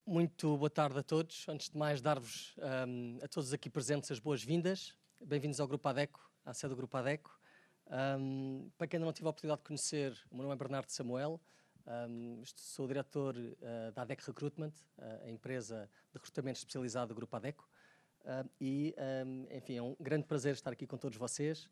Muito boa tarde a todos. Antes de mais, dar-vos a todos aqui presentes as boas-vindas. Bem-vindos ao Grupo ADECO, à sede do Grupo ADECO. Para quem ainda não tive a oportunidade de conhecer, o meu nome é Bernardo Samuel. Sou o diretor da ADECO Recruitment, a empresa de recrutamento especializado do Grupo ADECO. Enfim, é um grande prazer estar aqui com todos vocês,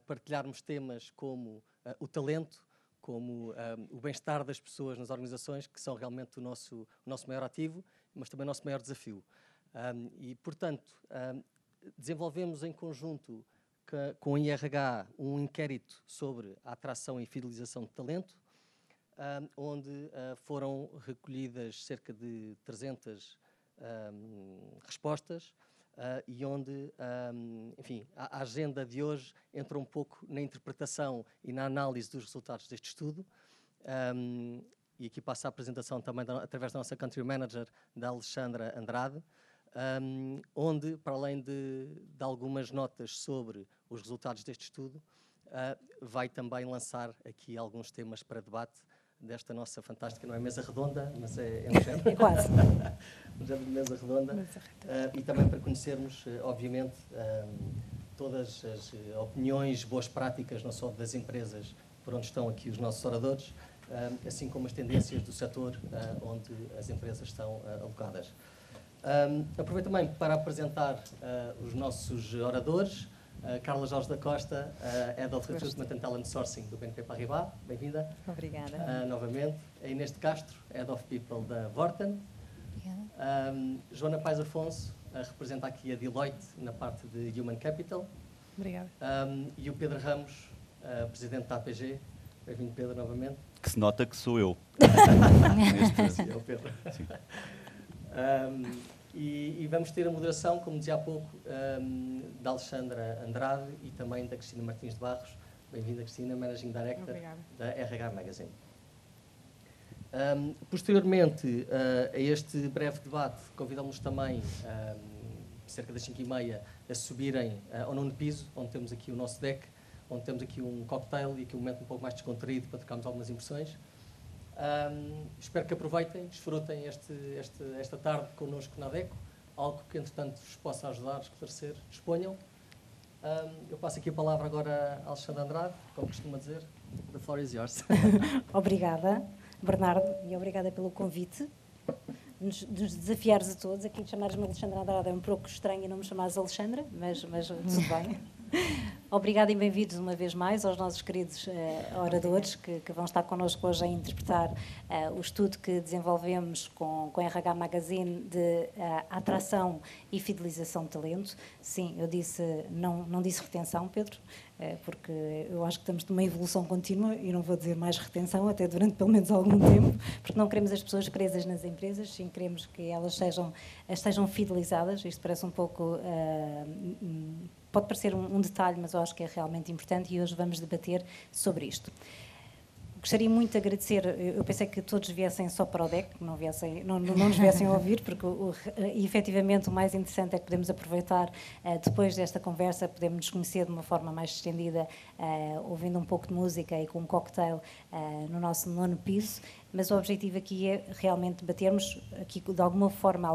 partilharmos temas como o talento, como o bem-estar das pessoas nas organizações, que são realmente o nosso maior ativo, mas também o nosso maior desafio. Portanto, desenvolvemos em conjunto com o IRH um inquérito sobre a atração e fidelização de talento, onde foram recolhidas cerca de 300 respostas, e onde, enfim, a agenda de hoje entra um pouco na interpretação e na análise dos resultados deste estudo. E aqui passa a apresentação também através da nossa Country Manager, da Alexandra Andrade, onde, para além de algumas notas sobre os resultados deste estudo, vai também lançar aqui alguns temas para debate desta nossa fantástica, não é mesa redonda, mas é um género. É quase. Um género de mesa redonda. E também para conhecermos, obviamente, todas as opiniões, boas práticas, não só das empresas por onde estão aqui os nossos oradores, assim como as tendências do setor onde as empresas estão alocadas. Aproveito também para apresentar os nossos oradores. Carla Jorge da Costa, Head of Recruitment and Talent Sourcing do BNP Paribas. Bem-vinda. Obrigada. Novamente. A Inês de Castro, Head of People da Vorten. Obrigada. Joana Paes Afonso, representa aqui a Deloitte na parte de Human Capital. Obrigada. E o Pedro Ramos, Presidente da APG. Bem-vindo, Pedro, novamente. Que se nota que sou eu. Sim, é o Pedro. Sim. E vamos ter a moderação, como dizia há pouco, da Alexandra Andrade e também da Cristina Martins de Barros. Bem-vinda, Cristina, Managing Director da RH Magazine. Posteriormente a este breve debate, convidamos também, cerca das 5h30, a subirem ao nono piso, onde temos aqui o nosso deck, onde temos aqui um cocktail e aqui um momento um pouco mais descontraído para trocarmos algumas impressões. Espero que aproveitem, desfrutem esta tarde connosco na ADECO, algo que, entretanto, vos possa ajudar a esclarecer. Exponham. Eu passo aqui a palavra agora a Alexandra Andrade, como costuma dizer. The floor is yours. Obrigada, Bernardo, e obrigada pelo convite. Nos desafiares a todos. Aqui chamares-me Alexandra Andrade é um pouco estranho e não me chamares Alexandra, mas tudo bem. Obrigada e bem-vindos uma vez mais aos nossos queridos oradores que vão estar connosco hoje a interpretar o estudo que desenvolvemos com a RH Magazine de atração e fidelização de talento. Sim, eu disse, não disse retenção, Pedro, porque eu acho que estamos numa evolução contínua e não vou dizer mais retenção, até durante pelo menos algum tempo, porque não queremos as pessoas presas nas empresas, sim, queremos que elas sejam fidelizadas. Isto parece um pouco... pode parecer um detalhe, mas eu acho que é realmente importante e hoje vamos debater sobre isto. Gostaria muito de agradecer, eu pensei que todos viessem só para o DEC, não nos viessem a ouvir, porque efetivamente o mais interessante é que podemos aproveitar, depois desta conversa, podemos nos conhecer de uma forma mais estendida, ouvindo um pouco de música e com um cocktail no nosso nono piso, mas o objetivo aqui é realmente debatermos aqui de alguma forma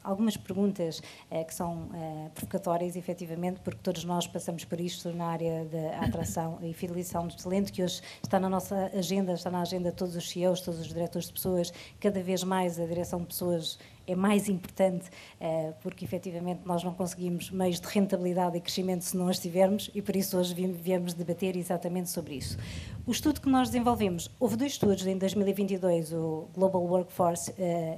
algumas perguntas que são provocatórias, efetivamente, porque todos nós passamos por isto na área da atração e fidelização do talento, que hoje está na nossa agenda, está na agenda de todos os CEOs, todos os diretores de pessoas. Cada vez mais a direção de pessoas é mais importante, porque efetivamente nós não conseguimos meios de rentabilidade e crescimento se não as tivermos, e por isso hoje viemos debater exatamente sobre isso. O estudo que nós desenvolvemos, houve 2 estudos em 2022, o Global Workforce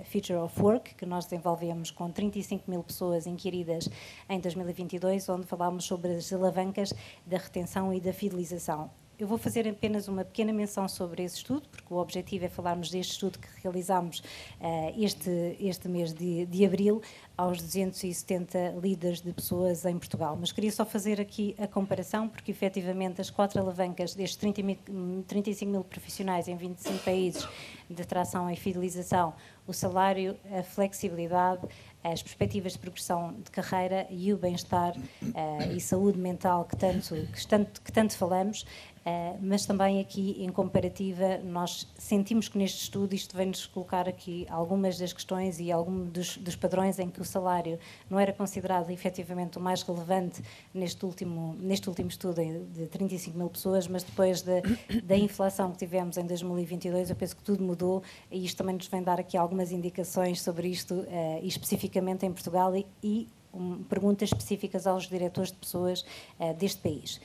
Future of Work, que nós desenvolvemos com 35 mil pessoas inquiridas em 2022, onde falámos sobre as alavancas da retenção e da fidelização. Eu vou fazer apenas uma pequena menção sobre esse estudo, porque o objetivo é falarmos deste estudo que realizámos este mês de abril aos 270 líderes de pessoas em Portugal. Mas queria só fazer aqui a comparação, porque efetivamente as 4 alavancas destes 35 mil profissionais em 25 países de atração e fidelização, o salário, a flexibilidade, as perspectivas de progressão de carreira e o bem-estar e saúde mental que tanto falamos, mas também aqui em comparativa nós sentimos que neste estudo isto vem-nos colocar aqui algumas das questões e alguns dos padrões em que o salário não era considerado efetivamente o mais relevante neste último estudo de 35 mil pessoas, mas depois da inflação que tivemos em 2022 eu penso que tudo mudou e isto também nos vem dar aqui algumas indicações sobre isto e especificamente em Portugal e perguntas específicas aos diretores de pessoas deste país.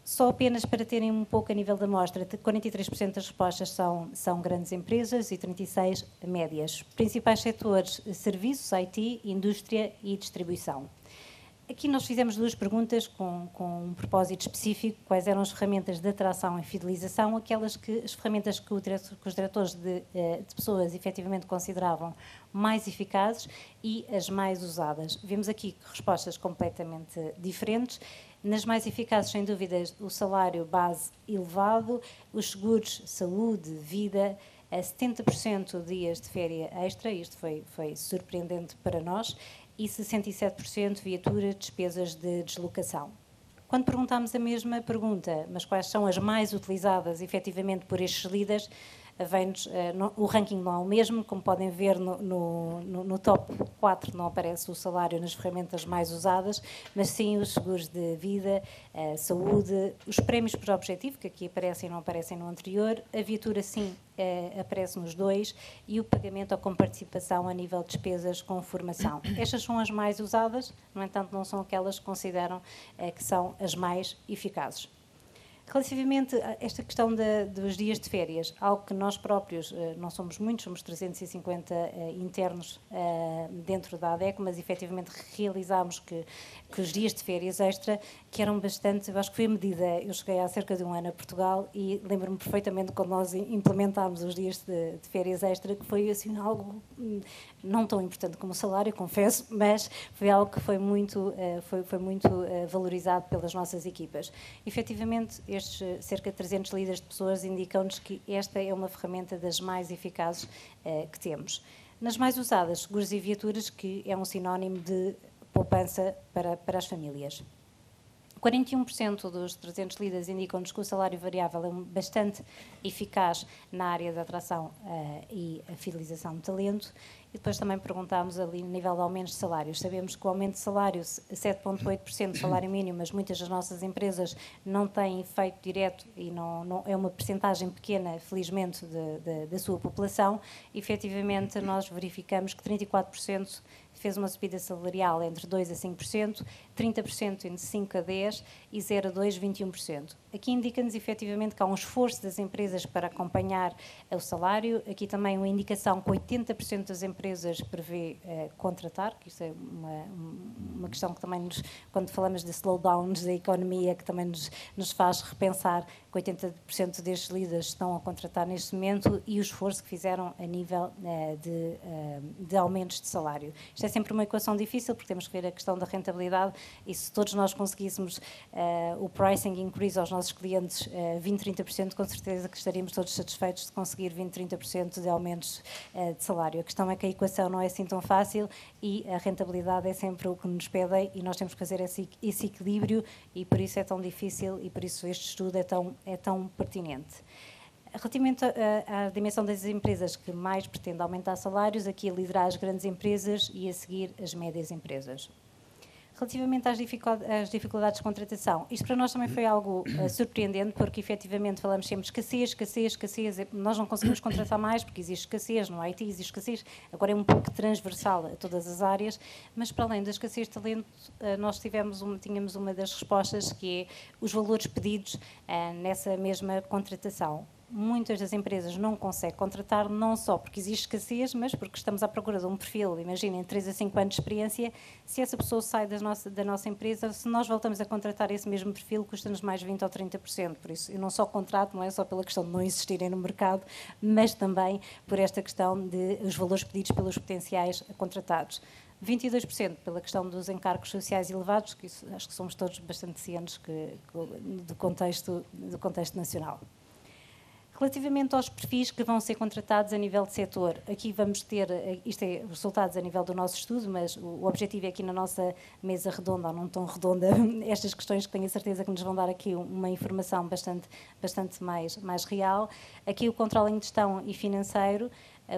Só apenas para terem um pouco a nível da amostra, 43% das respostas são grandes empresas e 36% médias. Principais setores, serviços, IT, indústria e distribuição. Aqui nós fizemos duas perguntas com um propósito específico, quais eram as ferramentas de atração e fidelização, as ferramentas que os diretores de pessoas efetivamente consideravam mais eficazes e as mais usadas. Vemos aqui respostas completamente diferentes. Nas mais eficazes, sem dúvidas, o salário base elevado, os seguros, saúde, vida, 70% de dias de férias extra, isto foi surpreendente para nós, e 67% viatura, despesas de deslocação. Quando perguntámos a mesma pergunta, mas quais são as mais utilizadas efetivamente por estes líderes, o ranking não é o mesmo, como podem ver no top 4 não aparece o salário nas ferramentas mais usadas, mas sim os seguros de vida, saúde, os prémios por objetivo, que aqui aparecem e não aparecem no anterior, a viatura sim aparece nos dois e o pagamento ou com participação a nível de despesas com formação. Estas são as mais usadas, no entanto não são aquelas que consideram que são as mais eficazes. Relativamente a esta questão dos dias de férias, algo que nós próprios, não somos muitos, somos 350 internos dentro da ADECO, mas efetivamente realizámos que os dias de férias extra, que eram bastante, eu acho que foi a medida, eu cheguei há cerca de um ano a Portugal e lembro-me perfeitamente quando nós implementámos os dias de férias extra, que foi assim algo não tão importante como o salário, confesso, mas foi algo que foi muito valorizado pelas nossas equipas. Efetivamente, estes cerca de 300 líderes de pessoas indicam-nos que esta é uma ferramenta das mais eficazes que temos. Nas mais usadas, seguros e viaturas, que é um sinónimo de poupança para as famílias. 41% dos 300 líderes indicam-nos que o salário variável é bastante eficaz na área da atração e a fidelização de talento. E depois também perguntámos ali no nível de aumentos de salários. Sabemos que o aumento de salário, 7,8% de salário mínimo, mas muitas das nossas empresas não têm efeito direto e não é uma percentagem pequena, felizmente, da sua população. Efetivamente, nós verificamos que 34% fez uma subida salarial entre 2% a 5%, 30% entre 5% a 10% e 0% a 2%, 21%. Aqui indica-nos efetivamente que há um esforço das empresas para acompanhar o salário. Aqui também uma indicação que 80% das empresas prevê contratar, que isso é uma questão que também, quando falamos de slowdowns da economia, que também nos faz repensar que 80% destes líderes estão a contratar neste momento e o esforço que fizeram a nível de aumentos de salário. Isto é sempre uma equação difícil, porque temos que ver a questão da rentabilidade e se todos nós conseguíssemos o pricing increase aos nossos clientes 20%, 30%, com certeza que estaríamos todos satisfeitos de conseguir 20%, 30% de aumentos de salário. A questão é que a equação não é assim tão fácil e a rentabilidade é sempre o que nos pedem e nós temos que fazer esse equilíbrio e por isso é tão difícil e por isso este estudo é tão pertinente. Relativamente à dimensão das empresas que mais pretende aumentar salários, aqui a liderar as grandes empresas e a seguir as médias empresas. Relativamente às dificuldades de contratação, isto para nós também foi algo surpreendente, porque efetivamente falamos sempre de escassez, nós não conseguimos contratar mais porque existe escassez, no IT existe escassez, agora é um pouco transversal a todas as áreas, mas para além da escassez de talento, nós tínhamos uma das respostas que é os valores pedidos nessa mesma contratação. Muitas das empresas não conseguem contratar, não só porque existe escassez, mas porque estamos à procura de um perfil, imaginem, 3 a 5 anos de experiência, se essa pessoa sai da nossa empresa, se nós voltamos a contratar esse mesmo perfil, custa-nos mais 20% ou 30%, por isso eu não só contrato, não é só pela questão de não existirem no mercado, mas também por esta questão de os valores pedidos pelos potenciais contratados. 22% pela questão dos encargos sociais elevados, que isso, acho que somos todos bastante cientes do contexto nacional. Relativamente aos perfis que vão ser contratados a nível de setor, aqui vamos ter, isto é resultados a nível do nosso estudo, mas o objetivo é aqui na nossa mesa redonda, ou não tão redonda, estas questões que tenho a certeza que nos vão dar aqui uma informação bastante mais real. Aqui o controlling de gestão e financeiro,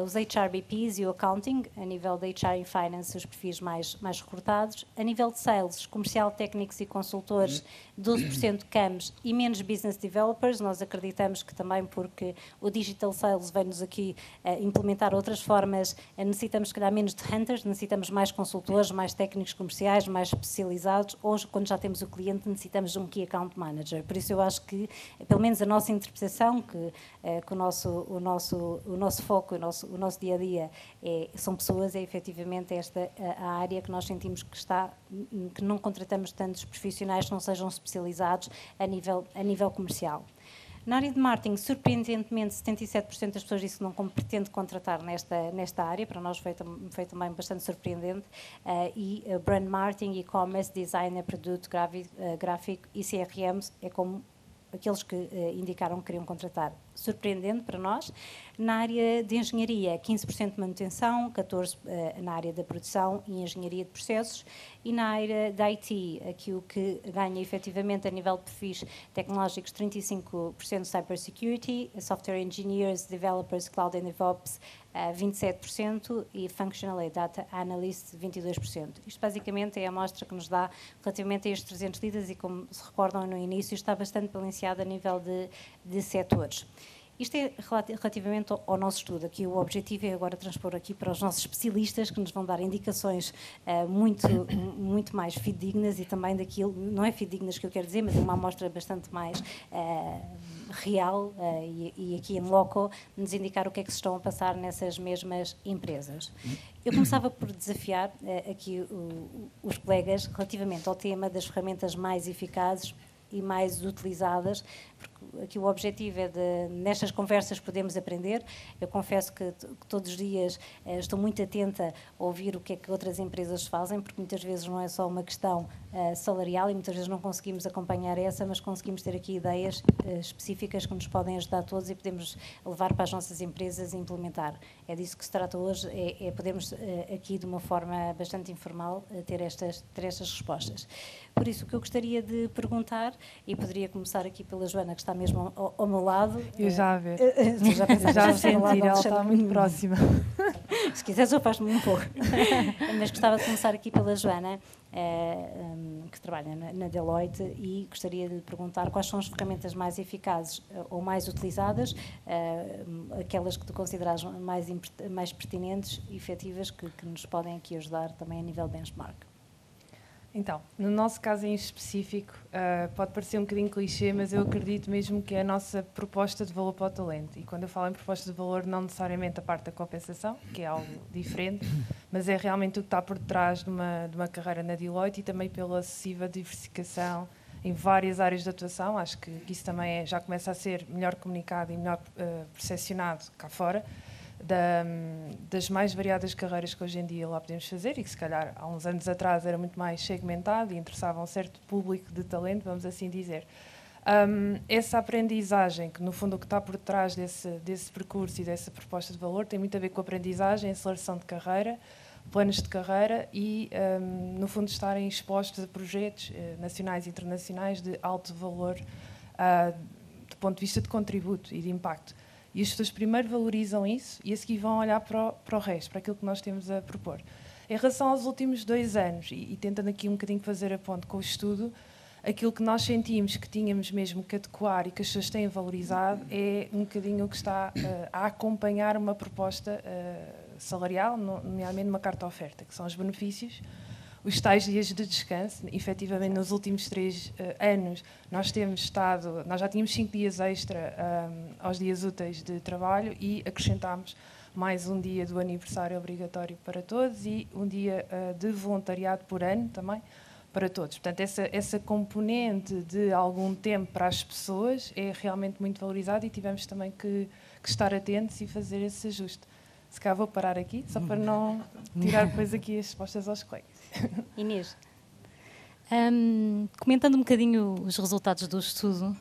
os HRBPs e o accounting, a nível de HR e finance, os perfis mais recrutados. A nível de sales, comercial, técnicos e consultores, 12% de CAMs e menos business developers. Nós acreditamos que também porque o digital sales vem-nos aqui implementar outras formas, necessitamos se calhar menos de hunters, necessitamos mais consultores, mais técnicos comerciais, mais especializados. Hoje, quando já temos o cliente, necessitamos de um key account manager. Por isso eu acho que, pelo menos a nossa interpretação, que o nosso foco, o nosso dia-a-dia são pessoas, é efetivamente esta a área que nós sentimos que não contratamos tantos profissionais que não sejam especializados a nível comercial. Na área de marketing, surpreendentemente, 77% das pessoas disse que não pretende contratar nesta área, para nós foi também bastante surpreendente, e brand marketing, e-commerce, designer, produto, gráfico e CRMs é como aqueles que indicaram que queriam contratar. Surpreendente para nós. Na área de engenharia, 15% de manutenção, 14% na área da produção e engenharia de processos, e na área da IT, aqui o que ganha efetivamente a nível de perfis tecnológicos, 35% cybersecurity, software engineers, developers, cloud and DevOps, 27% e functional e data analyst, 22%. Isto basicamente é a amostra que nos dá relativamente a estes 300 líderes e, como se recordam no início, está bastante balanceado a nível de setores. Isto é relativamente ao nosso estudo. Aqui o objetivo é agora transpor aqui para os nossos especialistas, que nos vão dar indicações muito mais fidedignas e também daquilo, não é fidedignas que eu quero dizer, mas é uma amostra bastante mais real e aqui em loco, nos indicar o que é que se estão a passar nessas mesmas empresas. Eu começava por desafiar aqui os colegas relativamente ao tema das ferramentas mais eficazes e mais utilizadas, porque aqui o objetivo é nestas conversas podemos aprender. Eu confesso que todos os dias estou muito atenta a ouvir o que é que outras empresas fazem, porque muitas vezes não é só uma questão salarial e muitas vezes não conseguimos acompanhar essa, mas conseguimos ter aqui ideias específicas que nos podem ajudar a todos e podemos levar para as nossas empresas e implementar. É disso que se trata hoje, é podermos aqui de uma forma bastante informal ter estas respostas. Por isso, o que eu gostaria de perguntar, e poderia começar aqui pela Joana, que está mesmo ao meu lado. Eu já a ver. Já a sentir, ela está muito próxima. Se quiseres, eu faço-me um pouco. Mas gostava de começar aqui pela Joana, que trabalha na Deloitte, e gostaria de perguntar quais são as ferramentas mais eficazes ou mais utilizadas, aquelas que tu consideras mais pertinentes e efetivas, que nos podem aqui ajudar também a nível benchmark. Então, no nosso caso em específico, pode parecer um bocadinho clichê, mas eu acredito mesmo que é a nossa proposta de valor para o talento. E quando eu falo em proposta de valor, não necessariamente a parte da compensação, que é algo diferente, mas é realmente o que está por detrás de uma carreira na Deloitte e também pela excessiva diversificação em várias áreas de atuação. Acho que isso também já começa a ser melhor comunicado e melhor percepcionado cá fora. Das mais variadas carreiras que hoje em dia lá podemos fazer e que se calhar há uns anos atrás era muito mais segmentado e interessava um certo público de talento, vamos assim dizer. Essa aprendizagem, que no fundo o que está por trás desse percurso e dessa proposta de valor tem muito a ver com a aprendizagem, a seleção de carreira, planos de carreira e no fundo estarem expostos a projetos nacionais e internacionais de alto valor do ponto de vista de contributo e de impacto. E as pessoas primeiro valorizam isso e a seguir vão olhar para o resto, para aquilo que nós temos a propor. Em relação aos últimos 2 anos, e tentando aqui um bocadinho fazer a ponte com o estudo, aquilo que nós sentimos que tínhamos mesmo que adequar e que as pessoas têm valorizado é um bocadinho o que está a acompanhar uma proposta salarial, nomeadamente uma carta-oferta, que são os benefícios, os tais dias de descanso. Efetivamente, nos últimos 3 anos, nós já tínhamos 5 dias extra aos dias úteis de trabalho e acrescentámos mais um dia do aniversário obrigatório para todos e um dia de voluntariado por ano também para todos. Portanto, essa componente de algum tempo para as pessoas é realmente muito valorizada e tivemos também que estar atentos e fazer esse ajuste. Se calhar vou parar aqui, só para não tirar depois aqui as respostas aos colegas. Inês. Comentando um bocadinho os resultados do estudo,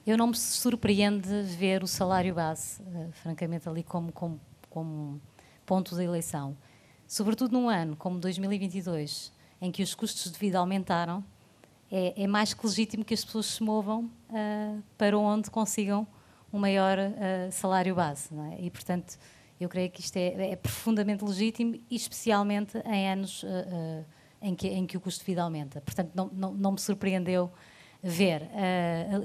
eu não me surpreende ver o salário base, francamente, ali como ponto da eleição. Sobretudo num ano como 2022, em que os custos de vida aumentaram, é mais que legítimo que as pessoas se movam para onde consigam um maior salário base. Não é? E, portanto, eu creio que isto é profundamente legítimo, e especialmente em anos em que o custo de vida aumenta. Portanto, não me surpreendeu ver,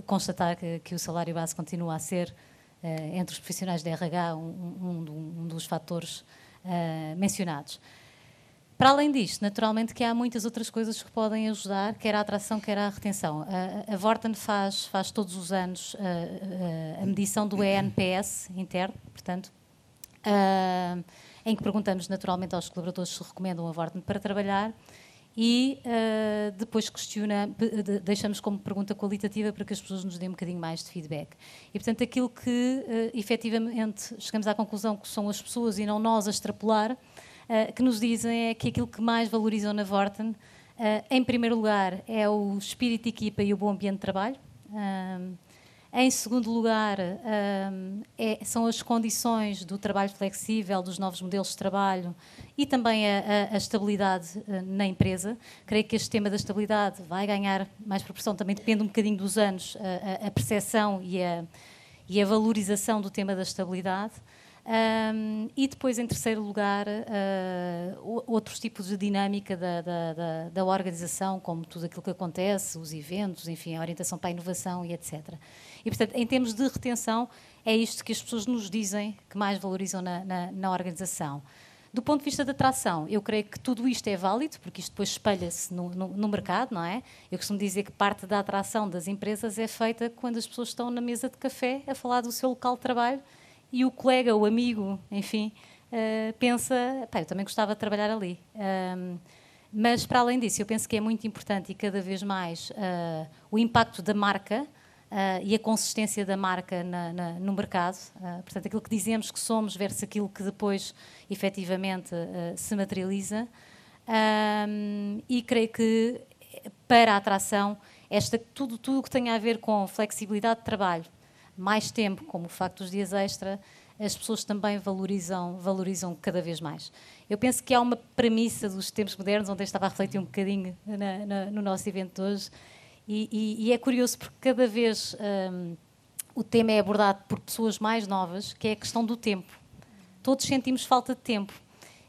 constatar que o salário base continua a ser, entre os profissionais de RH, um dos fatores mencionados. Para além disto, naturalmente que há muitas outras coisas que podem ajudar, quer a atração, quer a retenção. A Vorten faz todos os anos a medição do ENPS interno, portanto, em que perguntamos naturalmente aos colaboradores se recomendam a Vorten para trabalhar, e depois deixamos como pergunta qualitativa para que as pessoas nos deem um bocadinho mais de feedback. E, portanto, aquilo que efetivamente chegamos à conclusão que são as pessoas e não nós a extrapolar, que nos dizem é que aquilo que mais valorizam na Vorten, em primeiro lugar, é o espírito de equipa e o bom ambiente de trabalho. Em segundo lugar, são as condições do trabalho flexível, dos novos modelos de trabalho e também a estabilidade na empresa. Creio que este tema da estabilidade vai ganhar mais proporção, também depende um bocadinho dos anos, a percepção e a valorização do tema da estabilidade. E depois, em terceiro lugar, outros tipos de dinâmica da organização, como tudo aquilo que acontece, os eventos, enfim, a orientação para a inovação e etc. E, portanto, em termos de retenção, é isto que as pessoas nos dizem que mais valorizam na organização. Do ponto de vista da atração, eu creio que tudo isto é válido, porque isto depois espelha-se no mercado, não é? Eu costumo dizer que parte da atração das empresas é feita quando as pessoas estão na mesa de café a falar do seu local de trabalho, e o colega, o amigo, enfim, pensa, eu também gostava de trabalhar ali. Mas, para além disso, eu penso que é muito importante, e cada vez mais, o impacto da marca e a consistência da marca no mercado. Portanto, aquilo que dizemos que somos versus aquilo que depois, efetivamente, se materializa. E creio que, para a atração, tudo o que tem a ver com flexibilidade de trabalho, mais tempo, como o facto dos dias extra, as pessoas também valorizam cada vez mais. Eu penso que há uma premissa dos tempos modernos, onde eu estava a refletir um bocadinho no nosso evento de hoje, e é curioso porque cada vez o tema é abordado por pessoas mais novas, que é a questão do tempo. Todos sentimos falta de tempo.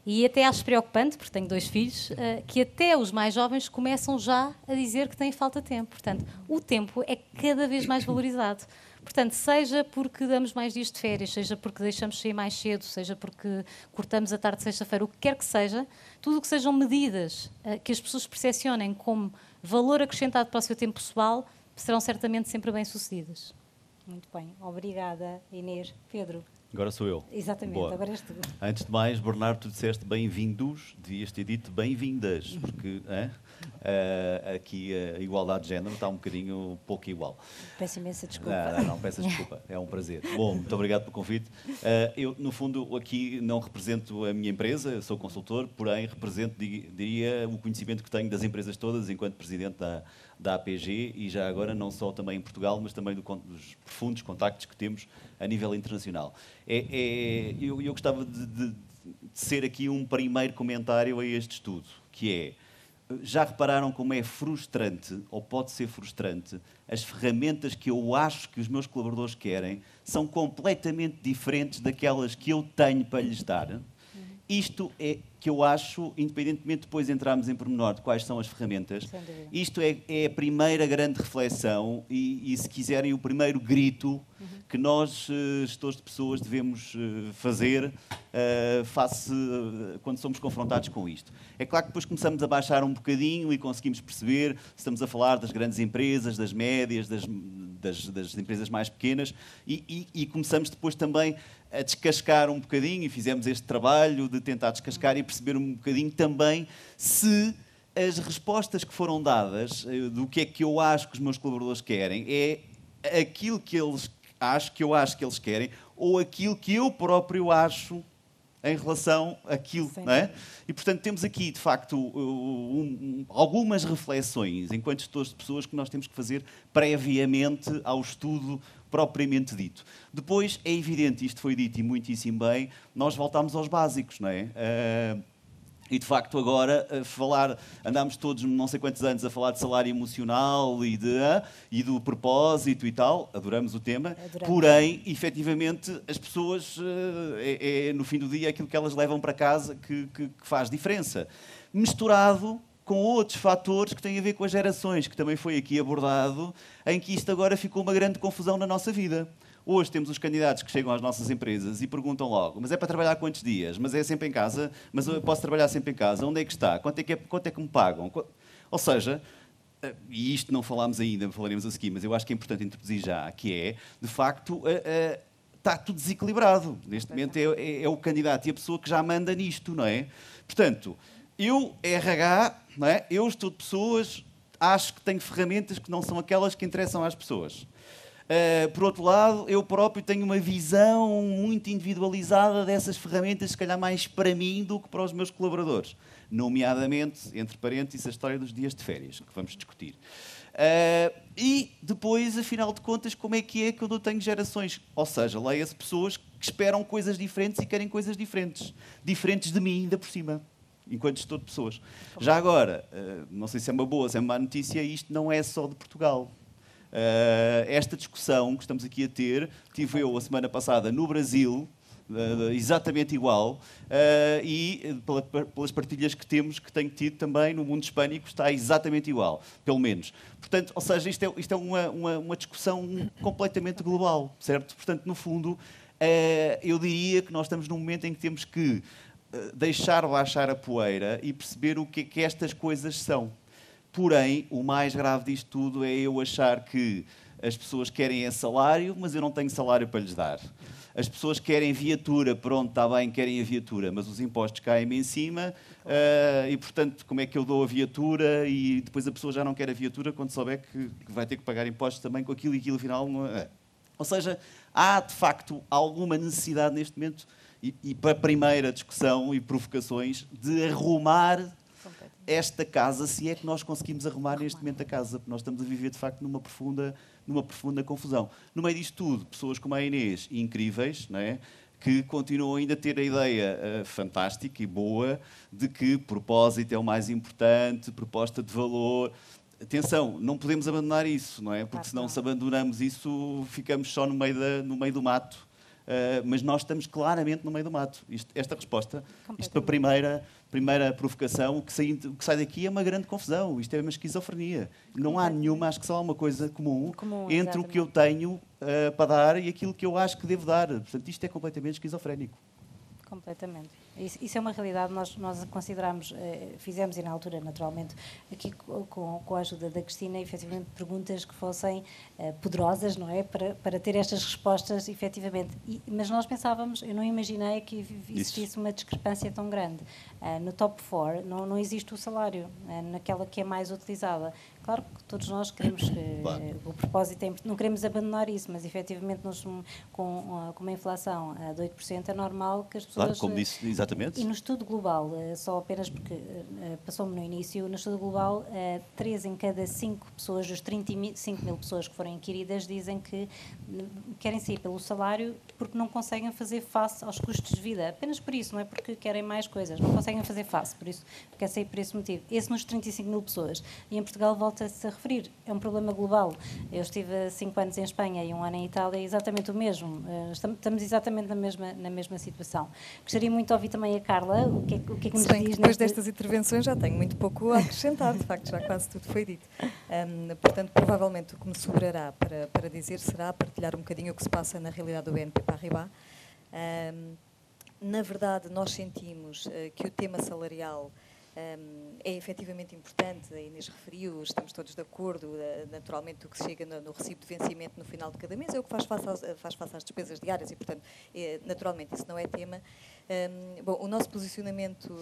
E até acho preocupante, porque tenho 2 filhos, que até os mais jovens começam já a dizer que têm falta de tempo. Portanto, o tempo é cada vez mais valorizado. Portanto, seja porque damos mais dias de férias, seja porque deixamos sair mais cedo, seja porque cortamos a tarde de sexta-feira, o que quer que seja, tudo o que sejam medidas que as pessoas percepcionem como valor acrescentado para o seu tempo pessoal, serão certamente sempre bem-sucedidas. Muito bem. Obrigada, Inês. Pedro. Agora sou eu. Exatamente, Boa. agora és tu. Antes de mais, Bernardo, tu disseste bem-vindos, devias ter dito bem-vindas, porque aqui a igualdade de género está um bocadinho pouco igual. Peço imensa desculpa. Não, peço desculpa, é um prazer. Bom, muito obrigado pelo convite. Eu, no fundo, aqui não represento a minha empresa, eu sou consultor, porém represento, diria, o conhecimento que tenho das empresas todas enquanto presidente da APG, e já agora não só também em Portugal, mas também dos profundos contactos que temos a nível internacional. Eu gostava de ser aqui um primeiro comentário a este estudo, que é: já repararam como é frustrante, ou pode ser frustrante, as ferramentas que eu acho que os meus colaboradores querem são completamente diferentes daquelas que eu tenho para lhes dar? Isto é que eu acho, independentemente de depois entrarmos em pormenor de quais são as ferramentas, isto é a primeira grande reflexão e, se quiserem, o primeiro grito que nós, gestores de pessoas, devemos fazer quando somos confrontados com isto. É claro que depois começamos a baixar um bocadinho e conseguimos perceber se estamos a falar das grandes empresas, das médias, das empresas mais pequenas, e começamos depois também a descascar um bocadinho, e fizemos este trabalho de tentar descascar e perceber um bocadinho também se as respostas que foram dadas do que é que eu acho que os meus colaboradores querem é aquilo que eu acho que eles querem, ou aquilo que eu próprio acho em relação àquilo, não é? E, portanto, temos aqui, de facto, algumas reflexões, enquanto gestores de pessoas, que nós temos que fazer previamente ao estudo propriamente dito. Depois, é evidente, isto foi dito e muitíssimo bem, nós voltamos aos básicos, não é? E, de facto, agora, andámos todos não sei quantos anos a falar de salário emocional e do propósito e tal, adoramos o tema, porém, efetivamente, as pessoas, no fim do dia, aquilo que elas levam para casa que faz diferença. Misturado com outros fatores que têm a ver com as gerações, que também foi aqui abordado, em que isto agora ficou uma grande confusão na nossa vida. Hoje temos os candidatos que chegam às nossas empresas e perguntam logo, mas é para trabalhar quantos dias? Mas é sempre em casa? Mas eu posso trabalhar sempre em casa? Onde é que está? Quanto é que me pagam? Ou seja, e isto não falámos ainda, falaremos a seguir, mas eu acho que é importante introduzir já, que é, de facto, está tudo desequilibrado. Neste momento é o candidato e a pessoa que já manda nisto, não é? Portanto, eu, RH, não é? Eu estudo pessoas, acho que tenho ferramentas que não são aquelas que interessam às pessoas. Por outro lado, eu próprio tenho uma visão muito individualizada dessas ferramentas, se calhar mais para mim do que para os meus colaboradores. Nomeadamente, entre parênteses, a história dos dias de férias, que vamos discutir. E depois, afinal de contas, como é que eu tenho gerações? Ou seja, leia-se pessoas que esperam coisas diferentes e querem coisas diferentes. Diferentes de mim, ainda por cima, enquanto gestor de pessoas. Já agora, não sei se é uma boa ou se é uma má notícia, isto não é só de Portugal. Esta discussão que estamos aqui a ter, tive eu a semana passada no Brasil, exatamente igual, e pelas partilhas que tenho tido também no mundo hispânico, está exatamente igual, pelo menos. Portanto, ou seja, isto é uma discussão completamente global, certo? Portanto, no fundo, eu diria que nós estamos num momento em que temos que deixar baixar a poeira e perceber o que é que estas coisas são. Porém, o mais grave disto tudo é eu achar que as pessoas querem esse salário, mas eu não tenho salário para lhes dar. As pessoas querem viatura, pronto, está bem, querem a viatura, mas os impostos caem-me em cima e, portanto, como é que eu dou a viatura e depois a pessoa já não quer a viatura quando souber que vai ter que pagar impostos também com aquilo e aquilo, afinal, não é. Ou seja, há, de facto, alguma necessidade neste momento, e para a primeira discussão e provocações, de arrumar esta casa, se é que nós conseguimos arrumar neste momento a casa, porque nós estamos a viver, de facto, numa profunda confusão. No meio disto tudo, pessoas como a Inês, incríveis, não é? Que continuam ainda a ter a ideia fantástica e boa de que propósito é o mais importante, proposta de valor. Atenção, não podemos abandonar isso, não é? Porque senão, se abandonamos isso, ficamos só no meio do mato. Mas nós estamos claramente no meio do mato. Esta resposta, isto para a primeira provocação, o que sai daqui é uma grande confusão. Isto é uma esquizofrenia. Não há nenhuma, acho que só há uma coisa comum entre exatamente. O que eu tenho para dar e aquilo que eu acho que devo dar. Portanto, isto é completamente esquizofrénico. Completamente. Isso é uma realidade, nós consideramos, fizemos e na altura, naturalmente, aqui com a ajuda da Cristina, efetivamente, perguntas que fossem poderosas, não é? Para ter estas respostas, efetivamente. Mas nós pensávamos, eu não imaginei que existisse uma discrepância tão grande. No top 4 não existe o salário, naquela que é mais utilizada. Claro que todos nós queremos, o propósito é, não queremos abandonar isso, mas efetivamente com uma inflação de 8% é normal que as pessoas... Claro, como disse, exatamente. E no estudo global, só apenas porque passou-me no início, no estudo global, 3 em cada 5 pessoas, dos 35 mil pessoas que foram inquiridas, dizem que querem sair pelo salário porque não conseguem fazer face aos custos de vida. Apenas por isso, não é porque querem mais coisas, não conseguem fazer face, por isso, quer sair por esse motivo. Esse nos 35 mil pessoas. E em Portugal volta-se a referir, é um problema global. Eu estive 5 anos em Espanha e 1 ano em Itália, é exatamente o mesmo. Estamos exatamente na mesma situação. Gostaria muito de ouvir também a Carla, o que é que nos diz... Depois destas intervenções já tenho muito pouco a acrescentar, de facto, já quase tudo foi dito. Portanto, provavelmente o que me sobrará para dizer será partilhar um bocadinho o que se passa na realidade do BNP Paribas. Na verdade, nós sentimos que o tema salarial é efetivamente importante, a Inês referiu, estamos todos de acordo, naturalmente o que chega no recibo de vencimento no final de cada mês é o que faz face às despesas diárias e, portanto, naturalmente isso não é tema. Bom, o nosso posicionamento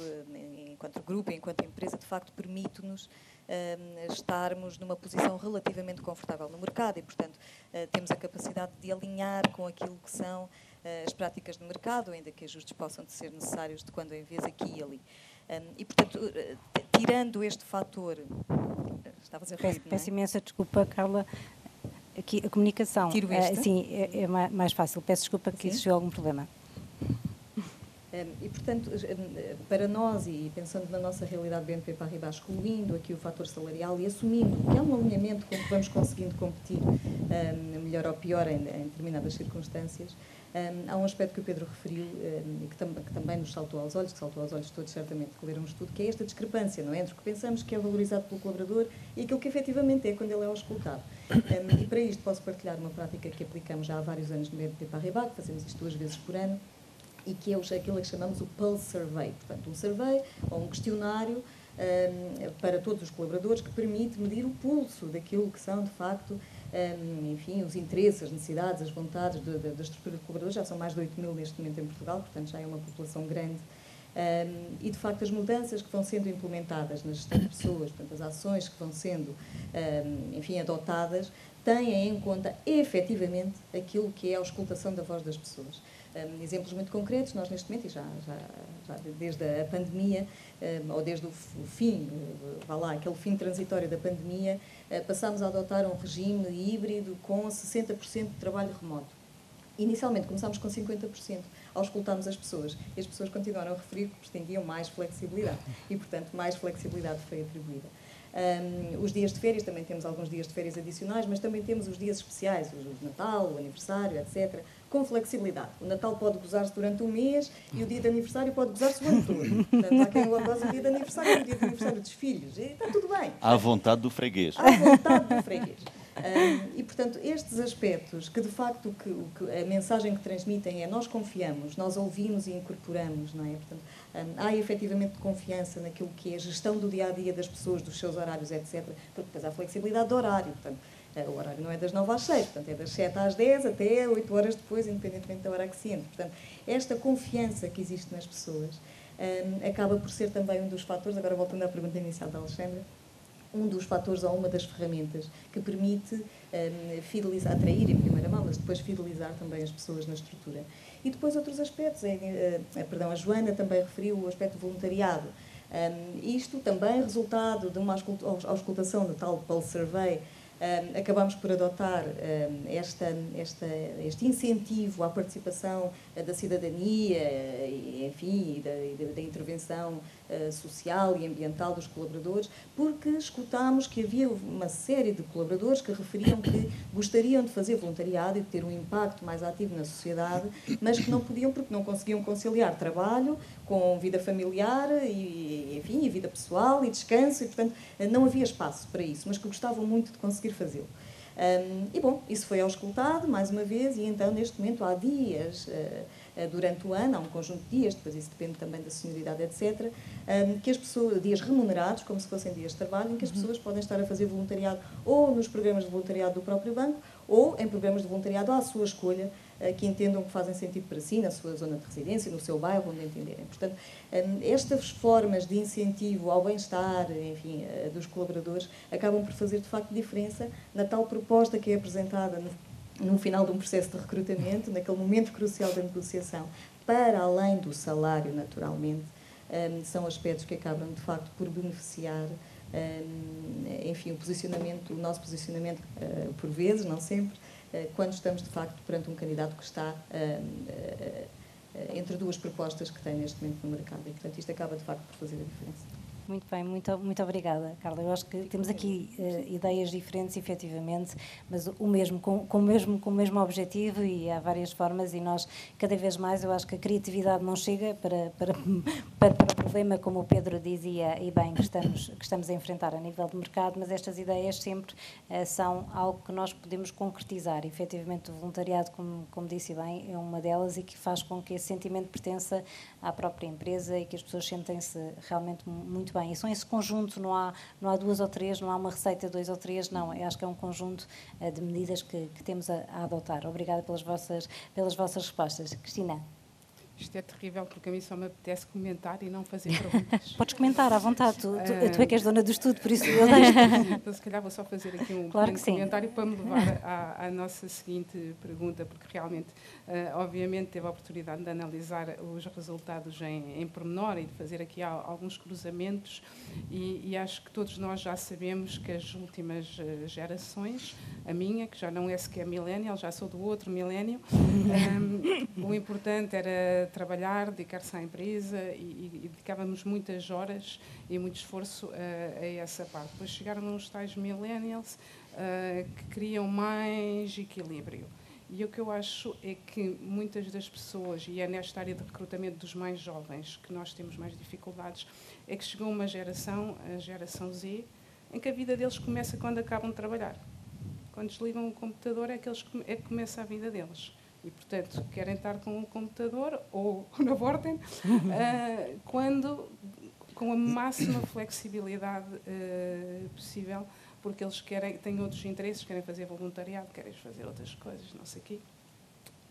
enquanto grupo, enquanto empresa, de facto permite-nos estarmos numa posição relativamente confortável no mercado e, portanto, temos a capacidade de alinhar com aquilo que são as práticas de mercado, ainda que ajustes possam ser necessários de quando em vez aqui e ali. E, portanto, tirando este fator... Estavas a rir, Peço imensa desculpa, Carla. Aqui, a comunicação. Tiro este? Sim, é mais fácil. Peço desculpa que existiu algum problema. E, portanto, para nós, e pensando na nossa realidade BNP Paribas, excluindo aqui o fator salarial e assumindo que é um alinhamento com que vamos conseguindo competir, melhor ou pior, em determinadas circunstâncias, há um aspecto que o Pedro referiu e que também nos saltou aos olhos, que saltou aos olhos todos certamente que leram um estudo, que é esta discrepância, não é? Entre o que pensamos que é valorizado pelo colaborador e aquilo que efetivamente é quando ele é auscultado. E para isto posso partilhar uma prática que aplicamos já há vários anos no BNP Paribas, que fazemos isto 2 vezes por ano, e que é aquilo que chamamos o Pulse Survey. Portanto, um survey ou um questionário para todos os colaboradores que permite medir o pulso daquilo que são, de facto, enfim, os interesses, as necessidades, as vontades da estrutura de colaboradores. Já são mais de 8 mil neste momento em Portugal, portanto já é uma população grande. E, de facto, as mudanças que vão sendo implementadas na gestão de pessoas, portanto, as ações que vão sendo, enfim, adotadas, têm em conta, efetivamente, aquilo que é a auscultação da voz das pessoas. Exemplos muito concretos, nós neste momento, e já desde a pandemia, ou desde o fim, aquele fim transitório da pandemia, passámos a adotar um regime híbrido com 60% de trabalho remoto. Inicialmente começámos com 50%, auscultámos as pessoas, e as pessoas continuaram a referir que pretendiam mais flexibilidade, e, portanto, mais flexibilidade foi atribuída. Os dias de férias, também temos alguns dias de férias adicionais, mas também temos os dias especiais, o de Natal, o aniversário, etc., com flexibilidade. O Natal pode gozar-se durante um mês e o dia de aniversário pode gozar-se o ano todo. Portanto, há quem goza o dia de aniversário e o dia de aniversário dos filhos. E está tudo bem. À vontade do freguês. À vontade do freguês. E, portanto, estes aspectos que, de facto, a mensagem que transmitem é nós confiamos, nós ouvimos e incorporamos, não é? Portanto, há efetivamente confiança naquilo que é a gestão do dia-a-dia das pessoas, dos seus horários, etc. Porque depois há flexibilidade de horário, portanto, o horário não é das 9 às 6, portanto, é das 7 às 10 até 8 horas depois, independentemente da hora que se entre. Portanto, esta confiança que existe nas pessoas acaba por ser também um dos fatores, agora voltando à pergunta inicial da Alexandra, um dos fatores ou uma das ferramentas que permite fidelizar, atrair em primeira mão, mas depois fidelizar também as pessoas na estrutura. E depois outros aspectos, a Joana também referiu o aspecto do voluntariado. Isto também resultado de uma auscultação do tal Pulse Survey. Acabamos por adotar este incentivo à participação da cidadania, enfim, da intervenção social e ambiental dos colaboradores, porque escutámos que havia uma série de colaboradores que referiam que gostariam de fazer voluntariado e de ter um impacto mais ativo na sociedade, mas que não podiam porque não conseguiam conciliar trabalho com vida familiar e, enfim, e vida pessoal e descanso, e, portanto, não havia espaço para isso, mas que gostavam muito de conseguir fazê-lo. E, bom, isso foi auscultado, mais uma vez, e então, neste momento, há dias, durante o ano, há um conjunto de dias, depois isso depende também da senioridade, etc., que as pessoas, dias remunerados, como se fossem dias de trabalho, em que as pessoas podem estar a fazer voluntariado ou nos programas de voluntariado do próprio banco, ou em programas de voluntariado à sua escolha, que entendam que fazem sentido para si, na sua zona de residência, no seu bairro, onde entenderem. Portanto, estas formas de incentivo ao bem-estar, enfim, dos colaboradores, acabam por fazer, de facto, diferença na tal proposta que é apresentada no final de um processo de recrutamento, naquele momento crucial da negociação, para além do salário, naturalmente, são aspectos que acabam, de facto, por beneficiar, enfim, o nosso posicionamento, por vezes, não sempre, quando estamos, de facto, perante um candidato que está entre duas propostas que tem neste momento no mercado. E, portanto, isto acaba, de facto, por fazer a diferença. Muito bem, muito obrigada, Carla. Eu acho que temos aqui ideias diferentes, efetivamente, mas com o mesmo objetivo, e há várias formas, e nós, cada vez mais, eu acho que a criatividade não chega para o problema, como o Pedro dizia, e bem, que estamos a enfrentar a nível de mercado, mas estas ideias sempre são algo que nós podemos concretizar. Efetivamente, o voluntariado, como disse bem, é uma delas, e que faz com que esse sentimento pertença à própria empresa e que as pessoas sentem-se realmente muito bem. E são esse conjunto, não há 2 ou 3, não há uma receita 2 ou 3, não. Eu acho que é um conjunto de medidas que temos a adotar. Obrigada pelas vossas respostas. Cristina. Isto é terrível, porque a mim só me apetece comentar e não fazer perguntas. Podes comentar à vontade, tu é que és dona do estudo, por isso eu deixo. Então, se calhar vou só fazer aqui um Claro pequeno que sim. comentário para me levar à nossa seguinte pergunta, porque realmente, obviamente, teve a oportunidade de analisar os resultados em pormenor e de fazer aqui alguns cruzamentos e acho que todos nós já sabemos que as últimas gerações, a minha, que já não é sequer millennial, já sou do outro milénio, o importante era trabalhar, dedicar-se à empresa e dedicávamos muitas horas e muito esforço a essa parte. Depois chegaram os tais millennials que queriam mais equilíbrio. E o que eu acho é que muitas das pessoas, e é nesta área de recrutamento dos mais jovens que nós temos mais dificuldades, é que chegou uma geração, a geração Z, em que a vida deles começa quando acabam de trabalhar. Quando desligam o computador é que começa a vida deles. E, portanto, querem estar com o computador ou na ordem com a máxima flexibilidade possível, porque eles têm outros interesses, querem fazer voluntariado, querem fazer outras coisas, não sei o quê.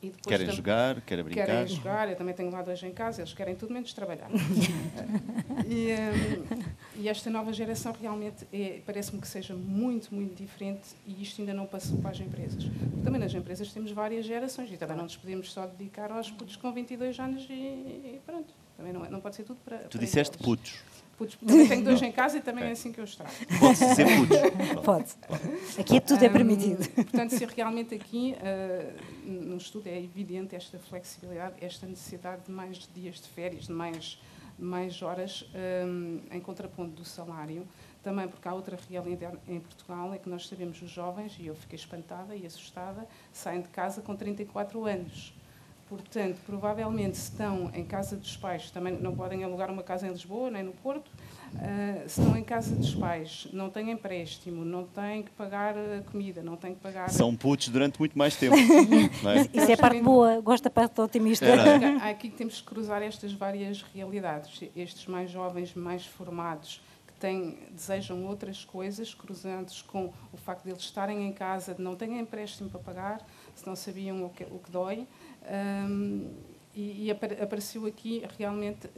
E depois Querem jogar, querem brincar. Querem jogar, eu também tenho lá dois em casa, eles querem tudo menos trabalhar. E esta nova geração realmente parece-me que seja muito, muito diferente e isto ainda não passou para as empresas. Porque também nas empresas temos várias gerações e também não nos podemos só dedicar aos putos com 22 anos e pronto. Também não pode ser tudo para Tu disseste eles. putos. Putos. Também tenho dois em casa e também é assim que eu os trato. Pode-se dizer putos. Pode. Aqui tudo é permitido. Portanto, se realmente aqui, no estudo, é evidente esta flexibilidade, esta necessidade de mais dias de férias, de mais horas, em contraponto do salário. Também porque há outra realidade em Portugal, é que nós sabemos os jovens, e eu fiquei espantada e assustada, saem de casa com 34 anos. Portanto, provavelmente, se estão em casa dos pais, também não podem alugar uma casa em Lisboa, nem no Porto, se estão em casa dos pais, não têm empréstimo, não têm que pagar comida, não têm que pagar... São putos durante muito mais tempo. Não é? Isso é a parte boa, gosto da parte otimista. Há aqui que temos que cruzar estas várias realidades. Estes mais jovens, mais formados, que desejam outras coisas, cruzados com o facto de eles estarem em casa, de não terem empréstimo para pagar, se não sabiam o que dói. E apareceu aqui realmente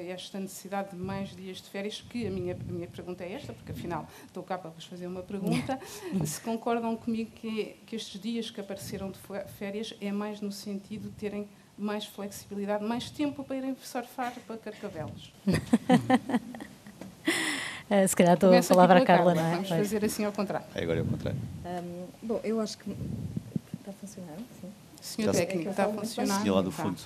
esta necessidade de mais dias de férias, que a minha pergunta é esta, porque afinal estou cá para vos fazer uma pergunta. Se concordam comigo que estes dias que apareceram de férias é mais no sentido de terem mais flexibilidade, mais tempo para irem surfar para Carcavelos? Se calhar estou a palavra à Carla, não é? Vamos fazer assim ao contrário. Agora é o contrário. Bom, eu aacho que... Está a funcionar? Sim. Senhor técnico, está a funcionar? Senhor lá do fundo.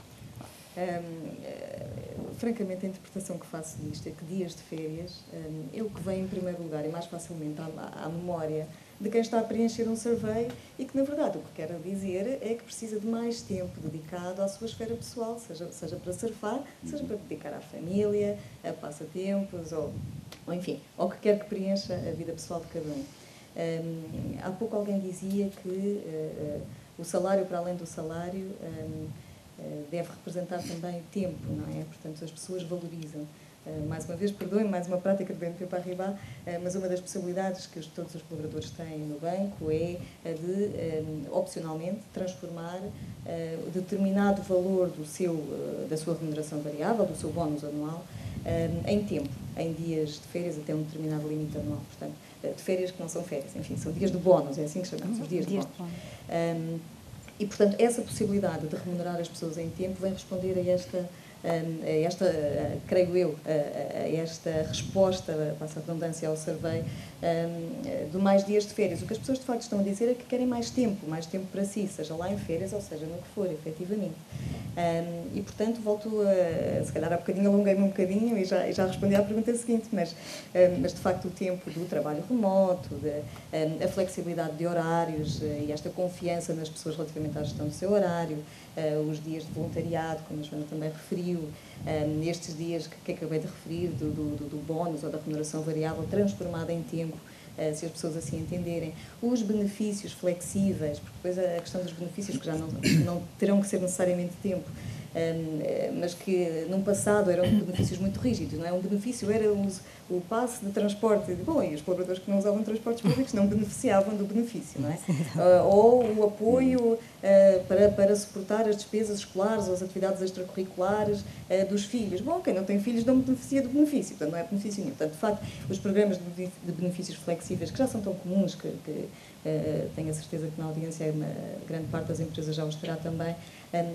Francamente, a interpretação que faço disto é que dias de férias é o que vem em primeiro lugar e mais facilmente à memória de quem está a preencher um survey e que, na verdade, o que quero dizer é que precisa de mais tempo dedicado à sua esfera pessoal, seja para surfar, seja para dedicar à família, a passatempos ou enfim, ao que quer que preencha a vida pessoal de cada um. Há pouco alguém dizia que o salário, para além do salário, deve representar também tempo, não é? Portanto, as pessoas valorizam. Mais uma vez, perdoem-me, mais uma prática de BNP Paribas, mas uma das possibilidades que todos os colaboradores têm no banco é a de, opcionalmente, transformar determinado valor da sua remuneração variável, do seu bónus anual, em tempo, em dias de férias até um determinado limite anual. Portanto, de férias que não são férias, enfim, são dias de bónus, é assim que chamamos, os dias de bónus. E, portanto, essa possibilidade de remunerar as pessoas em tempo vem responder a esta, creio eu, a esta resposta, passa a redundância ao survey, de mais dias de férias. O que as pessoas, de facto, estão a dizer é que querem mais tempo para si, seja lá em férias ou seja no que for, efetivamente. E, portanto, volto a... Se calhar há bocadinho alonguei-me um bocadinho e já respondi à pergunta seguinte, mas de facto, o tempo do trabalho remoto, a flexibilidade de horários e esta confiança nas pessoas relativamente à gestão do seu horário, os dias de voluntariado, como a Joana também referiu, estes dias que acabei de referir, do bónus ou da remuneração variável transformada em tempo, se as pessoas assim entenderem, os benefícios flexíveis, porque depois a questão dos benefícios, que já não terão que ser necessariamente tempo, mas que num passado eram benefícios muito rígidos, não é? Um benefício era o passe de transporte, bom, e os colaboradores que não usavam transportes públicos não beneficiavam do benefício, não é? Ou o apoio para suportar as despesas escolares ou as atividades extracurriculares dos filhos. Bom, quem não tem filhos não beneficia do benefício, portanto não é benefício nenhum. Portanto, de facto, os programas de benefícios flexíveis, que já são tão comuns, que tenho a certeza que na audiência uma grande parte das empresas já os terá também,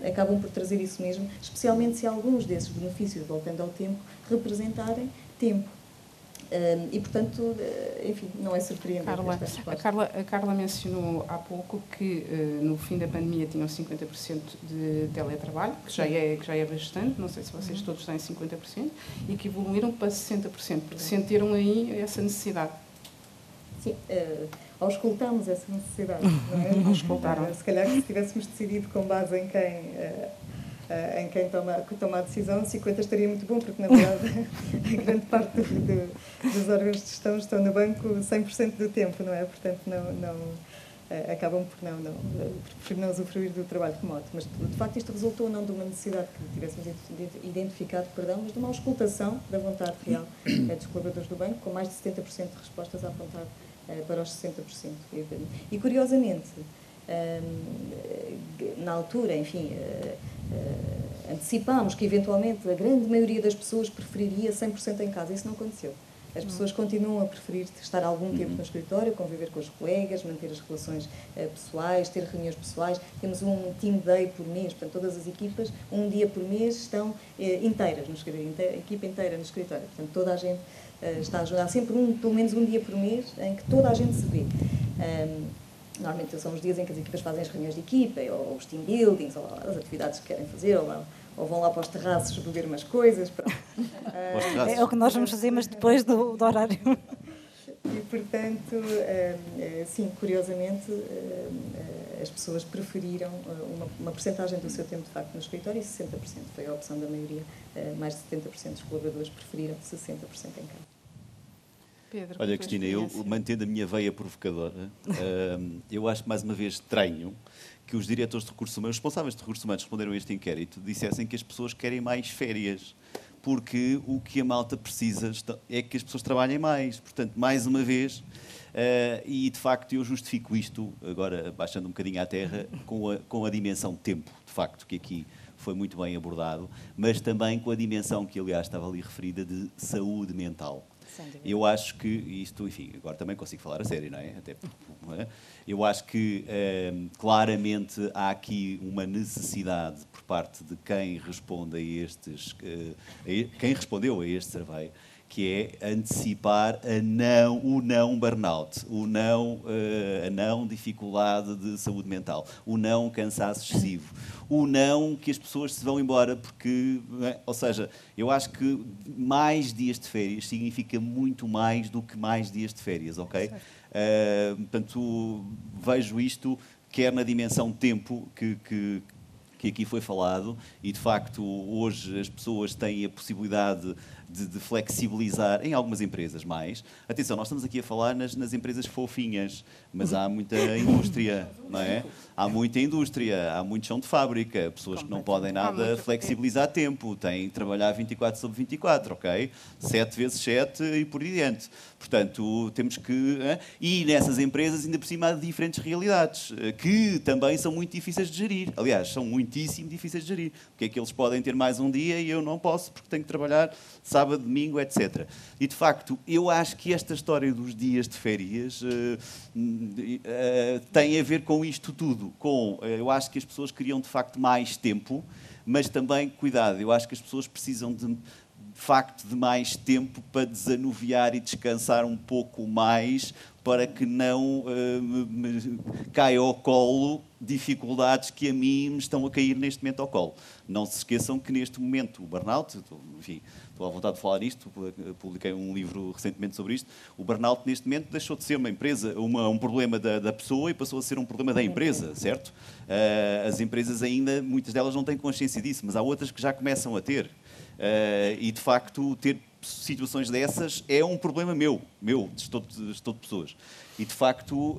acabam por trazer isso mesmo, especialmente se alguns desses benefícios, voltando ao tempo, representarem tempo. E, portanto, enfim, não é surpreendente esta resposta. A Carla mencionou há pouco que no fim da pandemia tinham 50% de teletrabalho, que já é bastante, não sei se vocês todos têm 50%, e que evoluíram para 60%, porque sentiram aí essa necessidade. Sim, auscultamos essa necessidade, não é? Auscultaram. Se calhar que se tivéssemos decidido com base em quem toma a decisão, 50 estaria muito bom, porque na verdade a grande parte dos órgãos de gestão estão no banco 100% do tempo, não é? Portanto, acabam por preferir não usufruir do trabalho remoto. Mas, de facto, isto resultou não de uma necessidade que tivéssemos identificado, mas de uma auscultação da vontade real dos colaboradores do banco, com mais de 70% de respostas a apontar para os 60%. E, curiosamente, na altura, enfim, antecipámos que, eventualmente, a grande maioria das pessoas preferiria 100% em casa. Isso não aconteceu. As pessoas continuam a preferir estar algum tempo no escritório, conviver com os colegas, manter as relações pessoais, ter reuniões pessoais. Temos um team day por mês, portanto, todas as equipas, um dia por mês, estão inteiras no escritório, a equipa inteira no escritório. Portanto, toda a gente está a ajudar. Há sempre pelo menos um dia por mês em que toda a gente se vê. Normalmente são os dias em que as equipas fazem as reuniões de equipa, ou os team buildings, ou as atividades que querem fazer, ou vão lá para os terraços beber umas coisas. É o que nós vamos fazer, mas depois do horário. E, portanto, sim, curiosamente, as pessoas preferiram uma percentagem do seu tempo, de facto, no escritório, e 60% foi a opção da maioria. Mais de 70% dos colaboradores preferiram 60% em casa. Pedro, olha, Cristina, eu, mantendo a minha veia provocadora, eu acho, mais uma vez, estranho que os diretores de recursos humanos, responsáveis de recursos humanos, responderam a este inquérito, dissessem que as pessoas querem mais férias, porque o que a malta precisa é que as pessoas trabalhem mais. Portanto, mais uma vez, e de facto eu justifico isto, agora baixando um bocadinho à terra, com a dimensão tempo, de facto, que aqui foi muito bem abordado, mas também com a dimensão que, aliás, estava ali referida de saúde mental. Eu acho que isto, enfim, agora também consigo falar a sério, não é? Eu acho que claramente há aqui uma necessidade por parte de quem responde quem respondeu a este survey, que é antecipar o não burnout, a não dificuldade de saúde mental, o não cansaço excessivo, o não que as pessoas se vão embora, porque, ou seja, eu acho que mais dias de férias significa muito mais do que mais dias de férias, ok? Portanto, vejo isto quer na dimensão tempo que aqui foi falado, e de facto hoje as pessoas têm a possibilidade de flexibilizar, em algumas empresas mais. Atenção, nós estamos aqui a falar nas empresas fofinhas, mas há muita indústria, não é? Há muita indústria, há muito chão de fábrica, pessoas que não podem nada flexibilizar tempo, têm que trabalhar 24/24, ok? 7 vezes 7 e por diante. Portanto, temos que... E nessas empresas, ainda por cima, há diferentes realidades, que também são muito difíceis de gerir. Aliás, são muitíssimo difíceis de gerir. Porque é que eles podem ter mais um dia e eu não posso, porque tenho que trabalhar sábado, domingo, etc. E, de facto, eu acho que esta história dos dias de férias tem a ver com isto tudo. Eu acho que as pessoas queriam, de facto, mais tempo, mas também, cuidado, eu acho que as pessoas precisam de facto de mais tempo para desanuviar e descansar um pouco mais, para que não me caia ao colo dificuldades que a mim me estão a cair neste momento ao colo. Não se esqueçam que neste momento o burnout, enfim, estou à vontade de falar nisto, publiquei um livro recentemente sobre isto, o burnout neste momento deixou de ser um problema da pessoa e passou a ser um problema da empresa, certo? As empresas ainda, muitas delas não têm consciência disso, mas há outras que já começam a ter. E de facto ter situações dessas é um problema meu, de todo pessoas. E de facto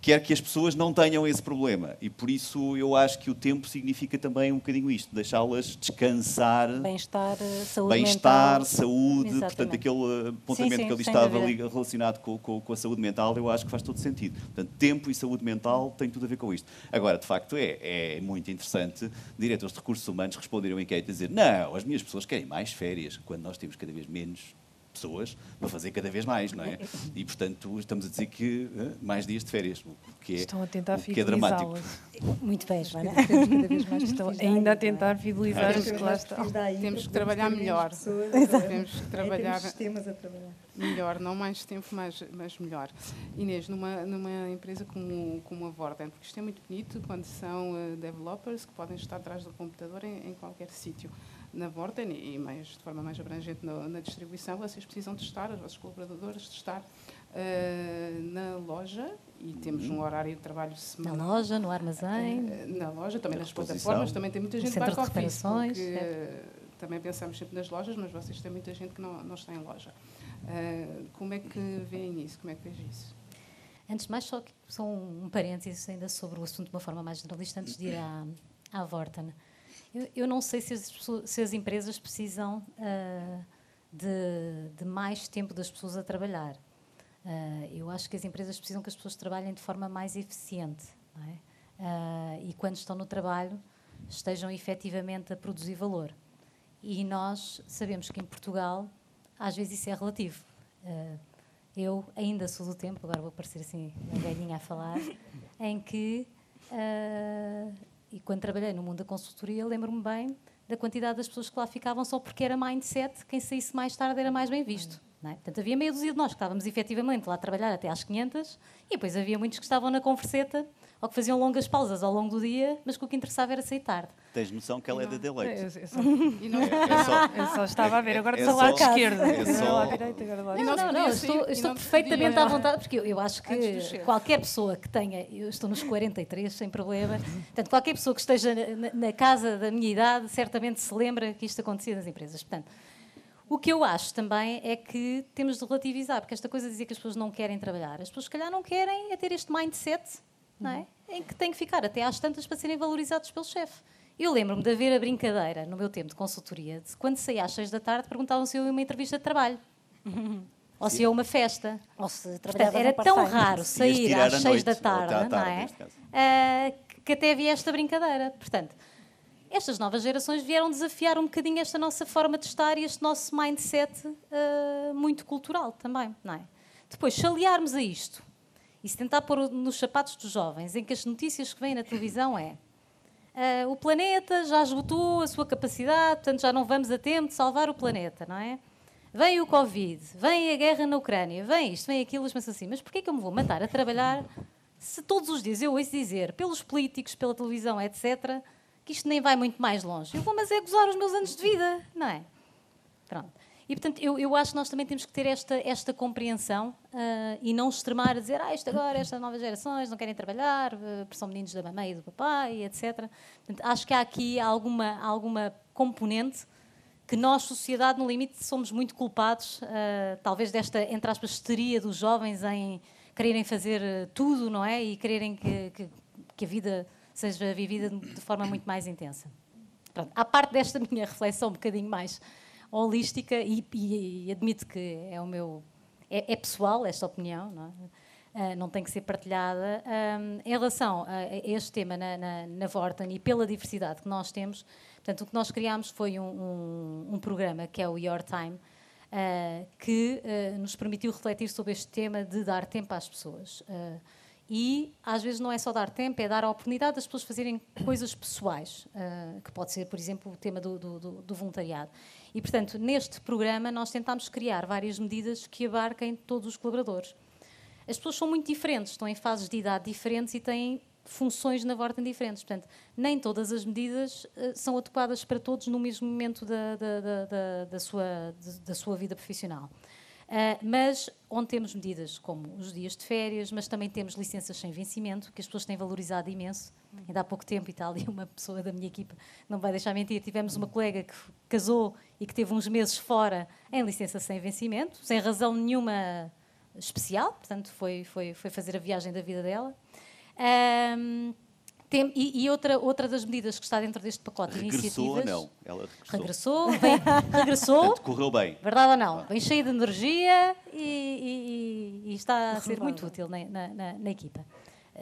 quer que as pessoas não tenham esse problema. E por isso eu acho que o tempo significa também um bocadinho isto, deixá-las descansar. Bem-estar, saúde Bem-estar, mental. saúde, Exatamente. portanto, aquele apontamento Sim, que ali sem estava dúvida. relacionado com a saúde mental, eu acho que faz todo sentido. Portanto, tempo e saúde mental têm tudo a ver com isto. Agora, de facto, é muito interessante diretores de recursos humanos responderem ao inquérito e dizer não, as minhas pessoas querem mais férias, quando nós temos cada vez menos pessoas para fazer cada vez mais, não é? E, portanto, estamos a dizer que mais dias de férias, o que é, Estão a tentar o que é dramático. fidelizá-las. Muito bem, Joana. Temos cada vez mais Estão perfis ainda a da área, tentar fidelizar os que lá estão. Temos que trabalhar melhor. Temos que trabalhar sistemas a trabalhar. melhor, não mais tempo, mas melhor. Inês, numa empresa como a Vorten, porque isto é muito bonito quando são developers que podem estar atrás do computador em qualquer sítio. Na Vorten e mais, de forma mais abrangente na distribuição, vocês precisam testar, os vossos colaboradores, testar na loja, e temos um horário de trabalho Na semanal. loja, no armazém, Na loja, também Na nas reposição. plataformas, também tem muita No gente de centro de back-office, reparações, porque também pensamos sempre nas lojas, mas vocês têm muita gente que não está em loja. Como é que veem isso? Como é que vejo isso? Antes de mais, só um parênteses ainda sobre o assunto de uma forma mais generalista, antes de ir à Vorten. Eu não sei se as empresas precisam de mais tempo das pessoas a trabalhar. Eu acho que as empresas precisam que as pessoas trabalhem de forma mais eficiente, não é? E quando estão no trabalho, estejam efetivamente a produzir valor. E nós sabemos que em Portugal, às vezes isso é relativo. Eu ainda sou do tempo, agora vou parecer assim uma velhinha a falar, em que, e quando trabalhei no mundo da consultoria, lembro-me bem da quantidade das pessoas que lá ficavam só porque era mindset, quem saísse mais tarde era mais bem visto. Não é? Portanto, havia meia dúzia de nós que estávamos efetivamente lá a trabalhar até às 500 e depois havia muitos que estavam na converseta ou que faziam longas pausas ao longo do dia, mas que o que interessava era sair tarde. Tens noção que ela é da Deloitte? Eu só estava a ver, agora é do só- lado esquerdo. é Agora só- lá à direita, agora lá à E esquerda. nós Não, eu estou não perfeitamente podia- à vontade, porque eu acho Antes do que chefe. qualquer pessoa que tenha, eu estou nos 43, sem problema, portanto, qualquer pessoa que esteja na casa da minha idade, certamente se lembra que isto acontecia nas empresas. Portanto, o que eu acho também é que temos de relativizar, porque esta coisa de dizer que as pessoas não querem trabalhar, as pessoas se calhar não querem é ter este mindset, não é? Em que têm que ficar até às tantas para serem valorizados pelo chefe. Eu lembro-me de haver a brincadeira, no meu tempo de consultoria, de quando saía às 6 da tarde, perguntavam se eu ia a uma entrevista de trabalho. Ou se ia a uma festa. Ou se Portanto, trabalhavas era no tão part-time. raro sair tirar às à 6 noite, da ou tarde, à não tarde, é? neste caso. Que até havia esta brincadeira. Portanto, estas novas gerações vieram desafiar um bocadinho esta nossa forma de estar e este nosso mindset muito cultural também, não é? Depois, se aliarmos a isto e se tentar pôr nos sapatos dos jovens, em que as notícias que vêm na televisão é o planeta já esgotou a sua capacidade, portanto já não vamos a tempo de salvar o planeta, não é? Vem o Covid, vem a guerra na Ucrânia, vem isto, vem aquilo, mas assim, mas porquê que eu me vou matar a trabalhar se todos os dias eu ouço dizer, pelos políticos, pela televisão, etc., que isto nem vai muito mais longe? Eu vou, mas é gozar os meus anos de vida, não é? Pronto. E, portanto, eu acho que nós também temos que ter esta compreensão e não extremar a dizer isto agora, estas novas gerações não querem trabalhar, porque são meninos da mamãe e do papai, etc. Portanto, acho que há aqui alguma componente que nós, sociedade, no limite, somos muito culpados, talvez desta, entre aspas, histeria dos jovens em quererem fazer tudo, não é? E quererem que a vida seja vivida de forma muito mais intensa. Pronto, à parte desta minha reflexão um bocadinho mais holística, e admito que é o meu... É pessoal esta opinião, não é? Não tem que ser partilhada. Em relação a este tema na Vorten e pela diversidade que nós temos, portanto, o que nós criámos foi um programa que é o Your Time, que nos permitiu refletir sobre este tema de dar tempo às pessoas. E, às vezes, não é só dar tempo, é dar a oportunidade das pessoas fazerem coisas pessoais, que pode ser, por exemplo, o tema do voluntariado. E, portanto, neste programa, nós tentámos criar várias medidas que abarquem todos os colaboradores. As pessoas são muito diferentes, estão em fases de idade diferentes e têm funções na Vorten diferentes. Portanto, nem todas as medidas são adequadas para todos no mesmo momento da sua vida profissional. Mas onde temos medidas como os dias de férias, mas também temos licenças sem vencimento, que as pessoas têm valorizado imenso. Ainda há pouco tempo, e tal, e uma pessoa da minha equipa não vai deixar mentir, tivemos uma colega que casou e que teve uns meses fora em licença sem vencimento, sem razão nenhuma especial, portanto foi fazer a viagem da vida dela. E outra das medidas que está dentro deste pacote de iniciativas... Regressou ou não? Ela regressou. Regressou. Portanto, correu bem. Verdade ou não? Bem cheia de energia e está a ser muito útil na equipa.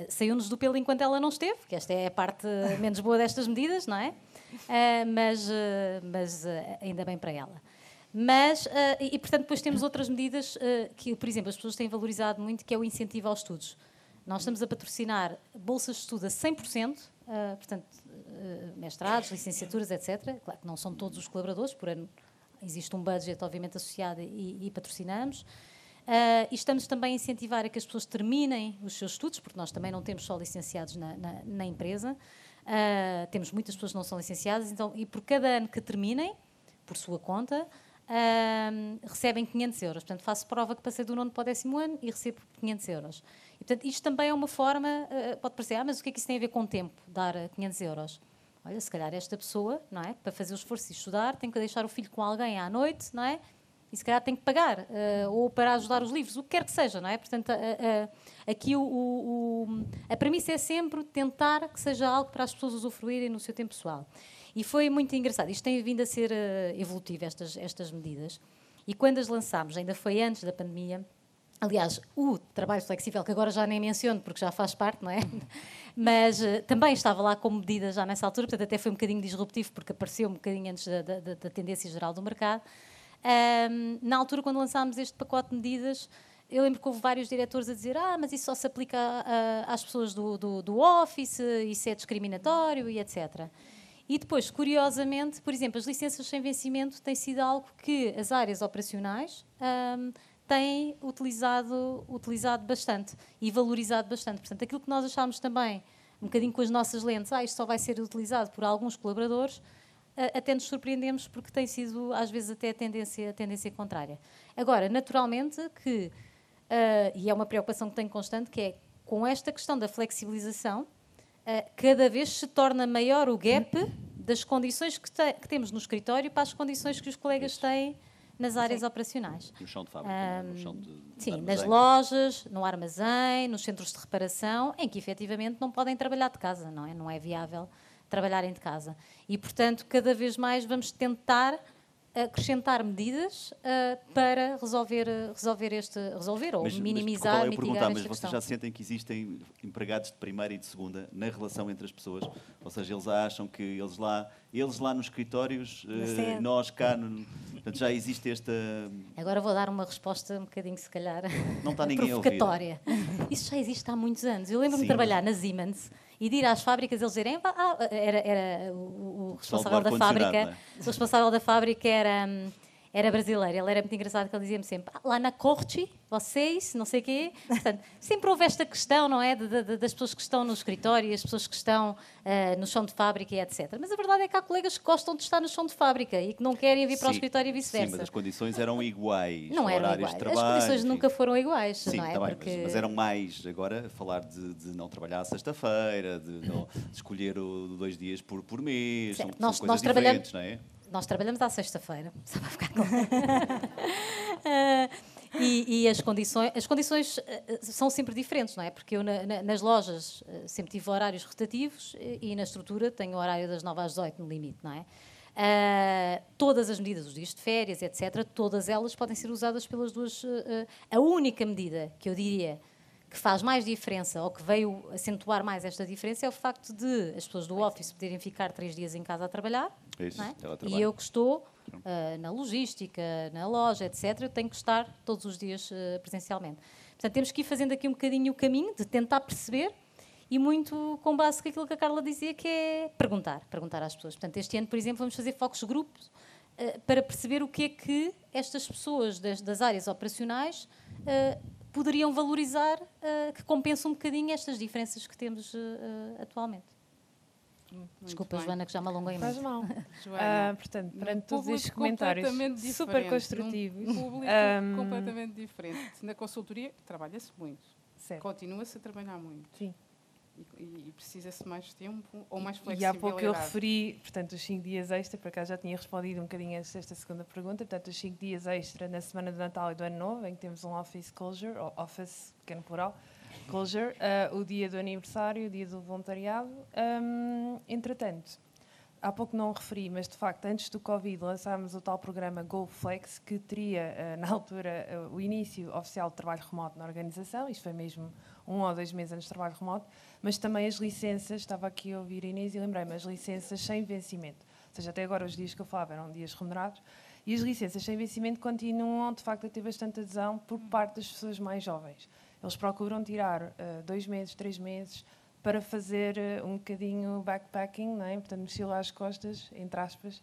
Saiu-nos do pelo enquanto ela não esteve, que esta é a parte menos boa destas medidas, não é? Mas ainda bem para ela. E, portanto, depois temos outras medidas que, por exemplo, as pessoas têm valorizado muito, que é o incentivo aos estudos. Nós estamos a patrocinar bolsas de estudo a 100%, portanto, mestrados, licenciaturas, etc. Claro que não são todos os colaboradores, por ano existe um budget, obviamente, associado e patrocinamos. E estamos também a incentivar a que as pessoas terminem os seus estudos, porque nós também não temos só licenciados na empresa. Temos muitas pessoas que não são licenciadas, então, e por cada ano que terminem, por sua conta, recebem 500 euros. Portanto, faço prova que passei do 9º para o 10º ano e recebo 500 euros. E, portanto, isto também é uma forma, pode parecer, mas o que é que isso tem a ver com o tempo, dar 500 euros? Olha, se calhar esta pessoa, não é, para fazer o esforço de estudar, tem que deixar o filho com alguém à noite, não é? E se calhar tem que pagar, ou para ajudar os livros, o que quer que seja, não é? Portanto, aqui a premissa é sempre tentar que seja algo para as pessoas usufruírem no seu tempo pessoal. E foi muito engraçado. Isto tem vindo a ser evolutivo, estas medidas. E quando as lançámos, ainda foi antes da pandemia, aliás, o trabalho flexível, que agora já nem menciono, porque já faz parte, não é? Mas também estava lá como medida já nessa altura, portanto até foi um bocadinho disruptivo, porque apareceu um bocadinho antes da tendência geral do mercado. Na altura, quando lançámos este pacote de medidas, eu lembro que houve vários diretores a dizer mas isso só se aplica às pessoas do Office, isso é discriminatório e etc. E depois, curiosamente, por exemplo, as licenças sem vencimento têm sido algo que as áreas operacionais têm utilizado bastante e valorizado bastante. Portanto, aquilo que nós achámos também, um bocadinho com as nossas lentes, isto só vai ser utilizado por alguns colaboradores, até nos surpreendemos porque tem sido, às vezes, até a tendência contrária. Agora, naturalmente, que, e é uma preocupação que tenho constante, que é, com esta questão da flexibilização, cada vez se torna maior o gap das condições que temos no escritório para as condições que os colegas têm nas áreas operacionais. No chão de fábrica, no chão de sim, armazém. nas lojas, no armazém, nos centros de reparação, em que efetivamente não podem trabalhar de casa, não é? Não é viável trabalharem de casa. E, portanto, cada vez mais vamos tentar acrescentar medidas para resolver ou mas minimizar, qual é mitigar mas esta vocês questão. já sentem que existem empregados de primeira e de segunda na relação entre as pessoas? Ou seja, eles acham que eles lá nos escritórios, nós cá... Portanto, já existe esta... Agora vou dar uma resposta um bocadinho, se calhar, Não está ninguém a ouvir. provocatória. Isso já existe há muitos anos. Eu lembro-me de Sim, trabalhar na Siemens e de ir às fábricas e eles dizerem era o responsável da ar-condicionado, fábrica, não é? o responsável da fábrica era brasileiro. Ele era muito engraçado, que ele dizia-me sempre, lá na corte, vocês, não sei o quê. Portanto, sempre houve esta questão, não é, das pessoas que estão no escritório, as pessoas que estão no chão de fábrica e etc. Mas a verdade é que há colegas que gostam de estar no chão de fábrica e que não querem vir para o escritório e vice-versa. Sim, mas as condições eram iguais. Não eram horários iguais. de trabalho, As condições enfim. nunca foram iguais, Sim, não é? tá bem, Porque... mas eram mais, agora, falar de não trabalhar à sexta-feira, de escolher 2 dias por mês, Certo. são Nós coisas trabalhamos- diferentes, não é? Nós trabalhamos à sexta-feira, só para ficar claro. E as condições são sempre diferentes, não é? Porque eu nas lojas sempre tive horários rotativos e na estrutura tenho o horário das 9 às 18 no limite, não é? Todas as medidas, os dias de férias, etc., todas elas podem ser usadas pelas duas. A única medida que eu diria que faz mais diferença, ou que veio acentuar mais esta diferença, é o facto de as pessoas do office poderem ficar 3 dias em casa a trabalhar, Isso, não é? teletrabalho. E eu que estou na logística, na loja, etc., eu tenho que estar todos os dias presencialmente. Portanto, temos que ir fazendo aqui um bocadinho o caminho de tentar perceber e muito com base naquilo que a Carla dizia, que é perguntar às pessoas. Portanto, este ano, por exemplo, vamos fazer focos grupos para perceber o que é que estas pessoas das áreas operacionais poderiam valorizar, que compensam um bocadinho estas diferenças que temos atualmente. Muito Desculpa, bem. Joana, que já me alonguei Faz muito. mal. Joana, Portanto, num perante todos estes público comentários completamente super diferente, construtivos, num público completamente diferente. Na consultoria trabalha-se muito, certo. continua-se a trabalhar muito. Sim. E precisa-se mais tempo ou mais E flexibilidade? há pouco eu referi, portanto, os 5 dias extra, por acaso já tinha respondido um bocadinho esta segunda pergunta, portanto, os 5 dias extra na semana de Natal e do Ano Novo, em que temos um office closure, ou office, pequeno plural, closure, o dia do aniversário, o dia do voluntariado. Entretanto, há pouco não referi, mas de facto, antes do Covid, lançámos o tal programa GoFlex, que teria, na altura, o início oficial de trabalho remoto na organização, isto foi mesmo 1 ou 2 meses antes de trabalho remoto, mas também as licenças, estava aqui a ouvir a Inês e lembrei-me, as licenças sem vencimento. Ou seja, até agora os dias que eu falava eram dias remunerados, e as licenças sem vencimento continuam, de facto, a ter bastante adesão por parte das pessoas mais jovens. Eles procuram tirar 2 meses, 3 meses, para fazer um bocadinho backpacking, não é? Portanto, mochila às costas, entre aspas,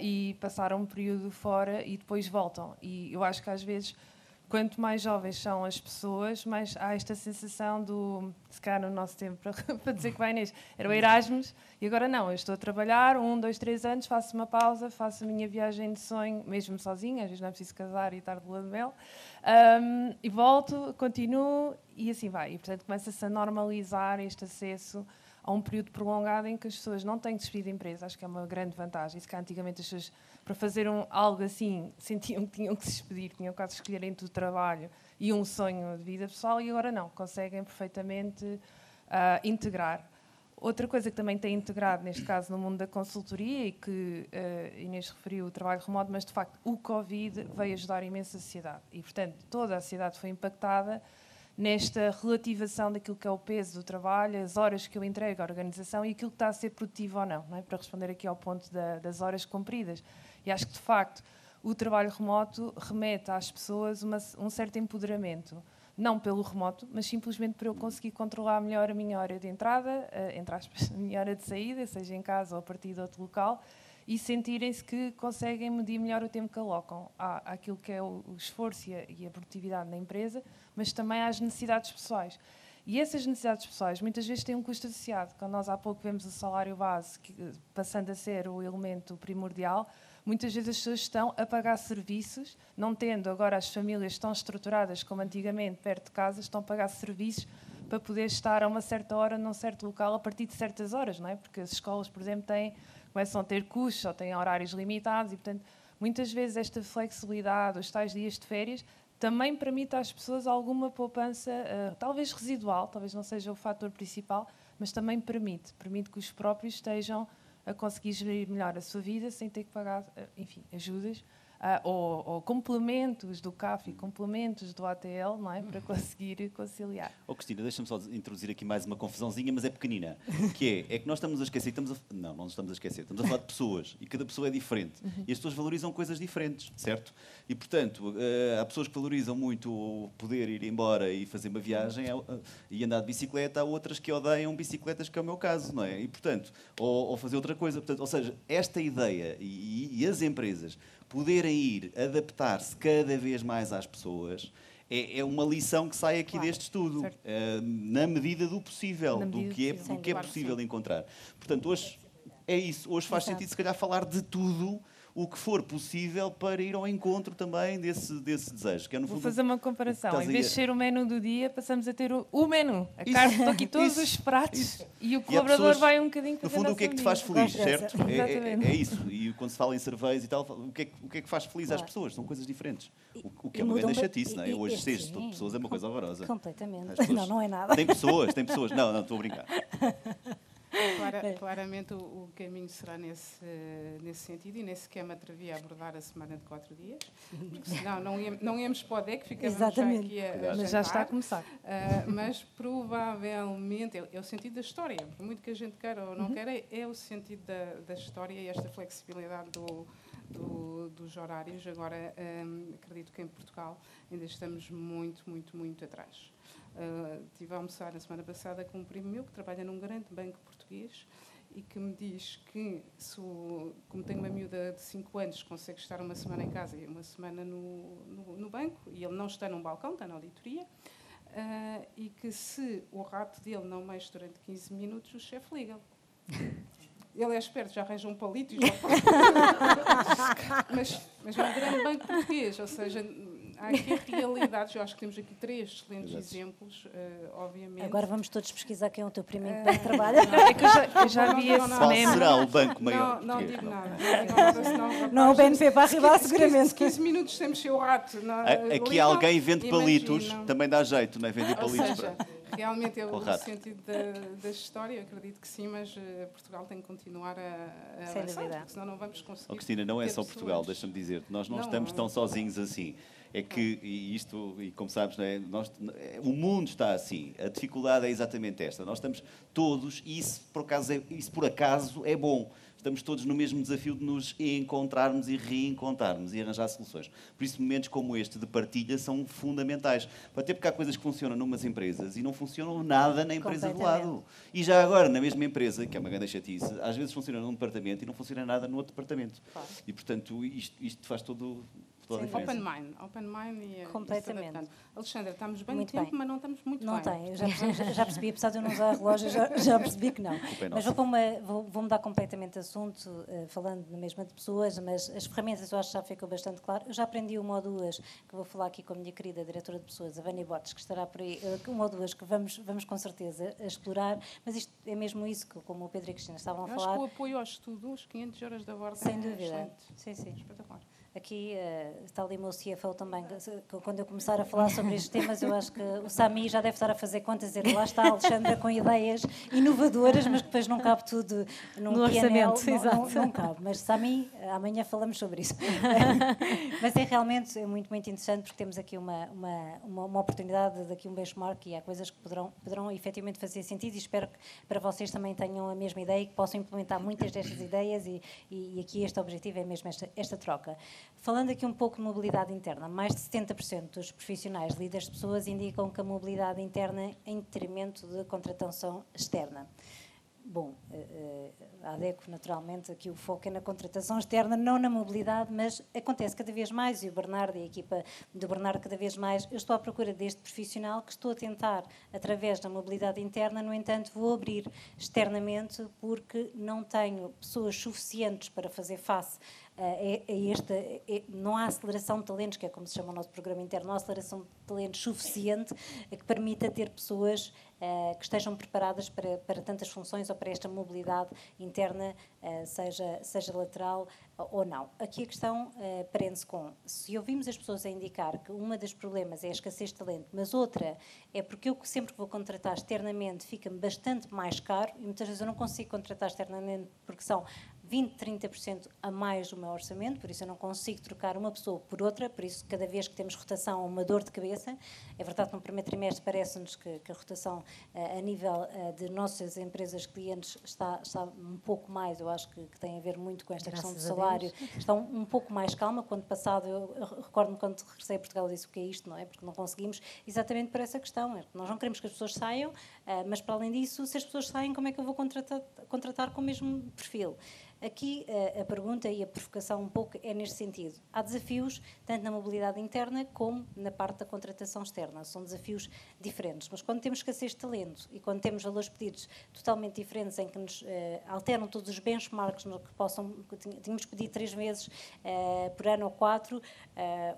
e passar um período fora e depois voltam. E eu acho que às vezes, quanto mais jovens são as pessoas, mais há esta sensação do, se calhar no nosso tempo, para dizer que vai Inês, era o Erasmus, e agora não, eu estou a trabalhar 1, 2, 3 anos, faço uma pausa, faço a minha viagem de sonho, mesmo sozinha, às vezes não é preciso casar e estar de lua de mel, e volto, continuo, e assim vai. E, portanto, começa-se a normalizar este acesso a um período prolongado em que as pessoas não têm despedido de empresa. Acho que é uma grande vantagem. Isso que antigamente as pessoas, para fazer algo assim, sentiam que tinham que se despedir, tinham que escolher entre o trabalho e um sonho de vida pessoal, e agora não, conseguem perfeitamente integrar. Outra coisa que também tem integrado, neste caso, no mundo da consultoria, e que Inês referiu o trabalho remoto, mas, de facto, o Covid veio ajudar imenso a sociedade. E, portanto, toda a sociedade foi impactada nesta relativação daquilo que é o peso do trabalho, as horas que eu entrego à organização e aquilo que está a ser produtivo ou não, não é? Para responder aqui ao ponto das horas cumpridas. E acho que, de facto, o trabalho remoto remete às pessoas um certo empoderamento. Não pelo remoto, mas simplesmente para eu conseguir controlar melhor a minha hora de entrada, entre aspas, a minha hora de saída, seja em casa ou a partir de outro local, e sentirem-se que conseguem medir melhor o tempo que alocam àquilo que é o esforço e a produtividade na empresa, mas também às necessidades pessoais. E essas necessidades pessoais muitas vezes têm um custo associado. Quando nós há pouco vemos o salário base passando a ser o elemento primordial, muitas vezes as pessoas estão a pagar serviços, não tendo agora as famílias tão estruturadas como antigamente, perto de casa, estão a pagar serviços para poder estar a uma certa hora num certo local a partir de certas horas, não é? Porque as escolas, por exemplo, começam a ter custos ou têm horários limitados e, portanto, muitas vezes esta flexibilidade, os tais dias de férias, também permite às pessoas alguma poupança, talvez residual, talvez não seja o fator principal, mas também permite que os próprios estejam a conseguir gerir melhor a sua vida sem ter que pagar, enfim, ajudas ou complementos do CAF e complementos do ATL, não é? Para conseguir conciliar. Cristina, deixa-me só introduzir aqui mais uma confusãozinha, mas é pequenina, que é que nós estamos a esquecer, não estamos a esquecer, estamos a falar de pessoas, e cada pessoa é diferente, e as pessoas valorizam coisas diferentes, certo? E, portanto, há pessoas que valorizam muito o poder ir embora e fazer uma viagem e andar de bicicleta, há outras que odeiam bicicletas, que é o meu caso, não é? E, portanto, ou fazer outra coisa, portanto, ou seja, esta ideia e as empresas poderem ir adaptar-se cada vez mais às pessoas é uma lição que sai aqui deste estudo, na medida do possível, do que é possível encontrar. Portanto, hoje é isso. Hoje faz sentido, se calhar, falar de tudo o que for possível para ir ao encontro também desse desejo. Que é, no fundo, vou fazer uma comparação. Em vez de ser o menu do dia, passamos a ter o menu. A carta, estão aqui todos os pratos e o colaborador pessoas, vai um bocadinho... No fundo, o que é que te faz feliz, certo? É isso. E quando se fala em cerveja e tal, o que é que faz feliz às pessoas? São coisas diferentes. O que é uma grande chatice, não é? Hoje ser gestor de pessoas é uma coisa horrorosa. Completamente. Não é nada. Tem pessoas. Não, estou a brincar. Claramente o caminho será nesse sentido e nem sequer me atrevi a abordar a semana de 4 dias, porque senão não íamos para o DEC, ficávamos já aqui a jantar. Mas já está a começar. Mas provavelmente é o sentido da história, por muito que a gente queira ou não queira, é o sentido da história e esta flexibilidade dos horários. Agora, acredito que em Portugal ainda estamos muito, muito, muito atrás. Estive a almoçar na semana passada com um primo meu que trabalha num grande banco português e que me diz que, como tenho uma miúda de 5 anos, consegue estar uma semana em casa e uma semana no banco, e ele não está num balcão, está na auditoria, e que se o rato dele não mexe durante 15 minutos, o chefe liga. Ele é esperto, já arranja um palito e já... mas é um grande banco português, ou seja... há aqui realidades, eu acho que temos aqui 3 excelentes exemplos, obviamente. Agora vamos todos pesquisar quem é o teu primo em que trabalha. É que eu já vi esse Qual meme. será o banco maior? Não português? digo nada. Não digo nada, senão, Não é o BNP para arribar, seguramente. 15 minutos temos seu rato. Aqui alguém vende palitos, também dá jeito, não é? Vender Ou palitos. seja, realmente é o rato. sentido da história, eu acredito que sim, mas Portugal tem que continuar a Sem avançar, dúvida. porque senão não vamos conseguir. Oh, Cristina, não é ter só pessoas. Portugal, deixa-me dizer, nós não Não, estamos tão sozinhos assim. É que, e como sabes, não é? O mundo está assim. A dificuldade é exatamente esta. Nós estamos todos, e isso por acaso é bom. Estamos todos no mesmo desafio de nos encontrarmos e reencontrarmos e arranjar soluções. Por isso, momentos como este de partilha são fundamentais. Até porque há coisas que funcionam numas empresas e não funcionam nada na empresa do lado. E já agora, na mesma empresa, que é uma grande chatice, às vezes funciona num departamento e não funciona nada no outro departamento. Claro. E, portanto, isto faz toda a diferença. Open mind e Completamente. e se adaptando. Alexandra, estamos bem Muito no tempo, bem. mas não estamos muito Não bem. tem, eu já percebi, apesar de eu não usar relógio, já percebi que não. Culpa é Mas nossa. vou mudar completamente de assunto, falando na mesma de pessoas, mas as ferramentas eu acho que já ficou bastante claro. Eu já aprendi uma ou duas, que vou falar aqui com a minha querida diretora de pessoas, a Vânia Botes, que estará por aí, uma ou duas que vamos com certeza a explorar, mas isto é mesmo isso que, como o Pedro e a Cristina estavam a Eu acho falar. que o apoio ao estudo, os 500 horas da borda, Sem é dúvida. excelente. Sim. Espetacular. Aqui está ali o meu CFO também. Quando eu começar a falar sobre estes temas, eu acho que o Sami já deve estar a fazer contas e dizer, lá está a Alexandra com ideias inovadoras, mas que depois não cabe tudo num No PNL, orçamento, exato. não cabe. Mas Sami, amanhã falamos sobre isso. Mas é realmente muito, muito interessante porque temos aqui uma oportunidade, daqui um benchmark, e há coisas que poderão efetivamente fazer sentido, e espero que para vocês também tenham a mesma ideia e que possam implementar muitas destas ideias, e aqui este objetivo é mesmo esta troca. Falando aqui um pouco de mobilidade interna, mais de 70% dos profissionais líderes de pessoas indicam que a mobilidade interna é em detrimento de contratação externa. Bom, a ADECO, naturalmente, aqui o foco é na contratação externa, não na mobilidade, mas acontece cada vez mais, e o Bernardo e a equipa do Bernardo cada vez mais, eu estou à procura deste profissional que estou a tentar, através da mobilidade interna, no entanto, vou abrir externamente porque não tenho pessoas suficientes para fazer face não há aceleração de talentos, que é como se chama o nosso programa interno, não há aceleração de talentos suficiente que permita ter pessoas que estejam preparadas para tantas funções ou para esta mobilidade interna, seja lateral ou não. Aqui a questão prende-se com, se ouvimos as pessoas a indicar que uma dos problemas é a escassez de talento, mas outra é porque eu sempre que vou contratar externamente fica-me bastante mais caro, e muitas vezes eu não consigo contratar externamente porque são 20%, 30% a mais do meu orçamento, por isso eu não consigo trocar uma pessoa por outra, por isso cada vez que temos rotação é uma dor de cabeça. É verdade que no primeiro trimestre parece-nos que a rotação a nível de nossas empresas clientes está um pouco mais, eu acho que tem a ver muito com esta questão do salário, está um pouco mais calma. Quando passado, eu recordo-me quando regressei a Portugal, eu disse o que é isto, não é? Porque não conseguimos, exatamente por essa questão. Nós não queremos que as pessoas saiam, mas para além disso, se as pessoas saem, como é que eu vou contratar com o mesmo perfil? Aqui a pergunta e a provocação um pouco é neste sentido. Há desafios tanto na mobilidade interna como na parte da contratação externa. São desafios diferentes. Mas quando temos escassez de talento e quando temos valores pedidos totalmente diferentes, em que nos alteram todos os benchmarks, no que tínhamos que pedir 3 vezes por ano ou 4,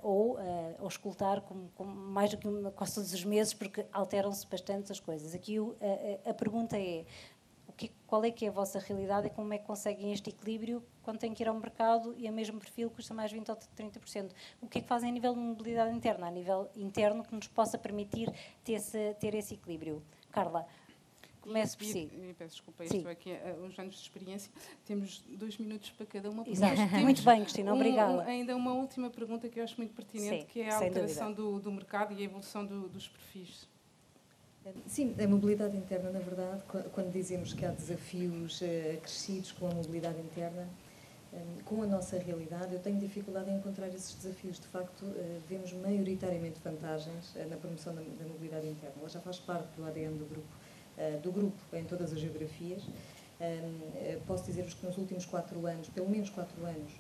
ou escutar com mais do que quase todos os meses, porque alteram-se bastante as coisas. Aqui a pergunta é: qual é que é a vossa realidade e como é que conseguem este equilíbrio quando têm que ir ao mercado e o mesmo perfil custa mais 20% ou 30%? O que é que fazem a nível de mobilidade interna, a nível interno, que nos possa permitir ter esse equilíbrio? Carla, comece por si. Peço desculpa, isto aqui uns anos de experiência. Temos 2 minutos para cada uma. Exato. Muito bem, Cristina, obrigada. Ainda uma última pergunta que eu acho muito pertinente, que é a alteração do mercado e a evolução dos perfis. Sim, a mobilidade interna, na verdade, quando dizemos que há desafios acrescidos com a mobilidade interna, com a nossa realidade, eu tenho dificuldade em encontrar esses desafios. De facto, vemos maioritariamente vantagens na promoção da mobilidade interna. Ela já faz parte do ADN do grupo em todas as geografias. Posso dizer-vos que nos últimos 4 anos, pelo menos 4 anos,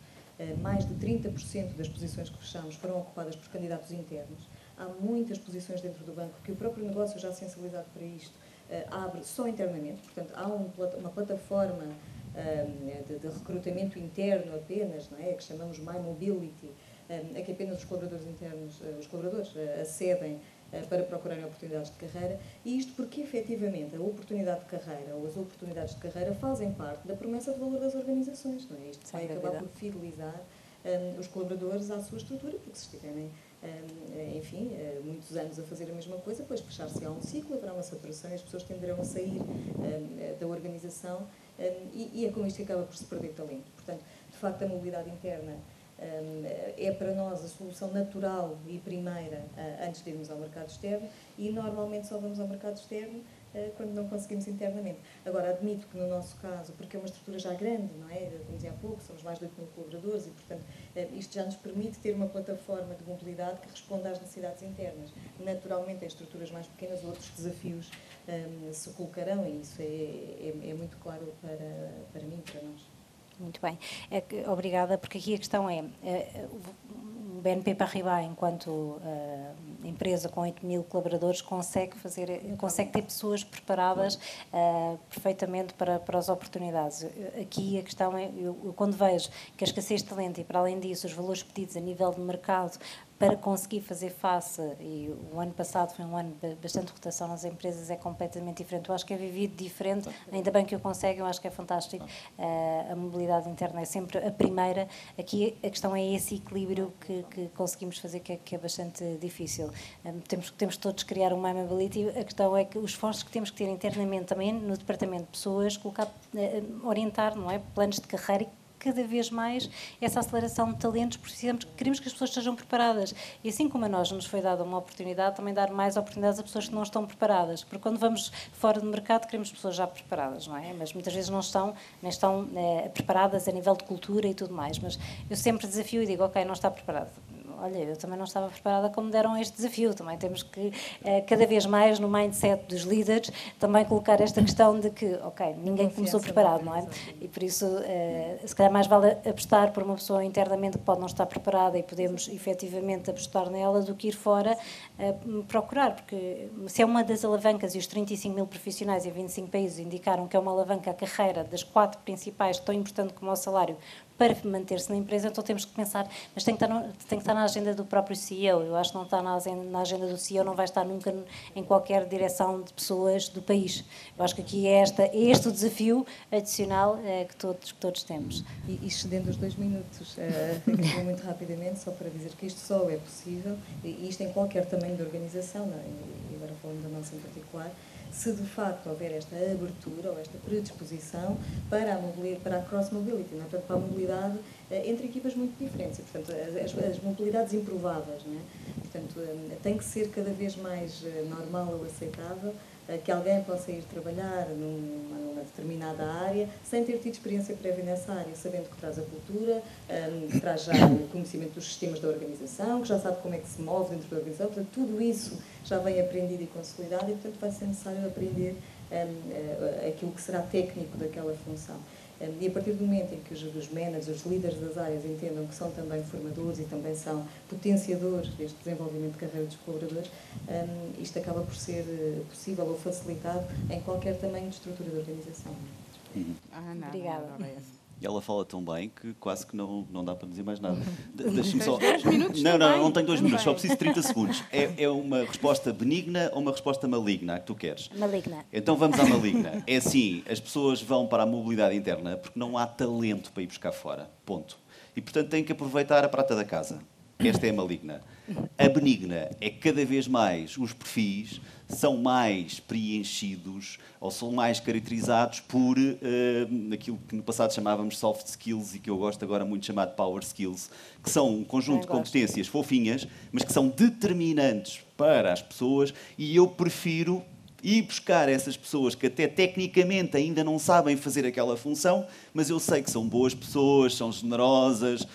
mais de 30% das posições que fechamos foram ocupadas por candidatos internos. Há muitas posições dentro do banco que o próprio negócio, já sensibilizado para isto, abre só internamente. Portanto, há uma plataforma de recrutamento interno apenas, não é? Que chamamos My Mobility, a que apenas os colaboradores internos, os colaboradores, acedem para procurarem oportunidades de carreira, e isto porque, efetivamente, a oportunidade de carreira ou as oportunidades de carreira fazem parte da promessa de valor das organizações, não é? Isto vai acabar por fidelizar os colaboradores à sua estrutura, porque se estiverem, enfim, muitos anos a fazer a mesma coisa, depois fechar-se-á um ciclo, haverá uma saturação e as pessoas tenderão a sair da organização, e é com isto que acaba por se perder talento. Portanto, de facto, a mobilidade interna é para nós a solução natural e primeira antes de irmos ao mercado externo, e normalmente só vamos ao mercado externo quando não conseguimos internamente. Agora, admito que no nosso caso, porque é uma estrutura já grande, não é? Como dizia há pouco, somos mais de 8.000 colaboradores e, portanto, isto já nos permite ter uma plataforma de mobilidade que responda às necessidades internas. Naturalmente, em estruturas mais pequenas, outros desafios se colocarão, e isso é muito claro para mim e para nós. Muito bem. Obrigada, porque aqui a questão é, o BNP Paribas, enquanto empresa com 8.000 colaboradores, consegue ter pessoas preparadas perfeitamente para as oportunidades. Aqui a questão é, eu quando vejo que a escassez de talento e, para além disso, os valores pedidos a nível de mercado para conseguir fazer face, e o ano passado foi um ano de bastante rotação nas empresas, é completamente diferente. Eu acho que é vivido diferente, ainda bem que o conseguem, eu acho que é fantástico. A mobilidade interna é sempre a primeira. Aqui a questão é esse equilíbrio que conseguimos fazer, que é bastante difícil. Temos todos que criar uma amenability. A questão é que os esforços que temos que ter internamente também, no departamento de pessoas, orientar, não é, planos de carreira, cada vez mais essa aceleração de talentos, queremos que as pessoas estejam preparadas. E assim como a nós nos foi dada uma oportunidade, também dar mais oportunidades a pessoas que não estão preparadas. Porque quando vamos fora do mercado, queremos pessoas já preparadas, não é? Mas muitas vezes não estão, nem estão preparadas a nível de cultura e tudo mais. Mas eu sempre desafio e digo, ok, não está preparado. Olha, eu também não estava preparada como deram este desafio. Também temos que, cada vez mais, no mindset dos líderes, também colocar esta questão de que, ok, ninguém começou preparado, não é? E por isso, se calhar mais vale apostar por uma pessoa internamente que pode não estar preparada e podemos, efetivamente, apostar nela do que ir fora procurar. Porque se é uma das alavancas, e os 35.000 profissionais em 25 países indicaram que é uma alavanca a carreira das 4 principais, tão importante como o salário, para manter-se na empresa, então temos que pensar, mas tem que estar na agenda do próprio CEO. Eu acho que não está na agenda do CEO, não vai estar nunca em qualquer direção de pessoas do país. Eu acho que aqui é este o desafio adicional que todos temos. E excedendo os 2 minutos, muito rapidamente, só para dizer que isto só é possível, e isto em qualquer tamanho de organização, não é? E agora falando da nossa em particular, se de facto houver esta abertura ou esta predisposição para a cross-mobility, não é? Portanto, para a mobilidade entre equipas muito diferentes, e, portanto, as mobilidades improváveis, não é? Portanto, tem que ser cada vez mais normal ou aceitável que alguém possa ir trabalhar numa determinada área sem ter tido experiência prévia nessa área, sabendo que traz a cultura, que traz já o conhecimento dos sistemas da organização, que já sabe como é que se move dentro da organização. Portanto, tudo isso já vem aprendido e consolidado, e, portanto, vai ser necessário aprender aquilo que será técnico daquela função. E a partir do momento em que os managers, os líderes das áreas entendam que são também formadores e também são potenciadores deste desenvolvimento de carreira dos colaboradores, isto acaba por ser possível ou facilitado em qualquer tamanho de estrutura de organização. Obrigada. E ela fala tão bem que quase que não dá para dizer mais nada. Deixa-me só... 2 minutos Não tenho 2 minutos, só preciso de 30 segundos. É uma resposta benigna ou uma resposta maligna a que tu queres? Maligna. Então vamos à maligna. É assim, as pessoas vão para a mobilidade interna porque não há talento para ir buscar fora. Ponto. E, portanto, têm que aproveitar a prata da casa. Esta é a maligna. A benigna é que cada vez mais os perfis são mais preenchidos ou são mais caracterizados por aquilo que no passado chamávamos soft skills e que eu gosto agora muito de chamar de power skills, que são um conjunto de competências fofinhas, mas que são determinantes para as pessoas, e eu prefiro ir buscar essas pessoas que até tecnicamente ainda não sabem fazer aquela função, mas eu sei que são boas pessoas, são generosas,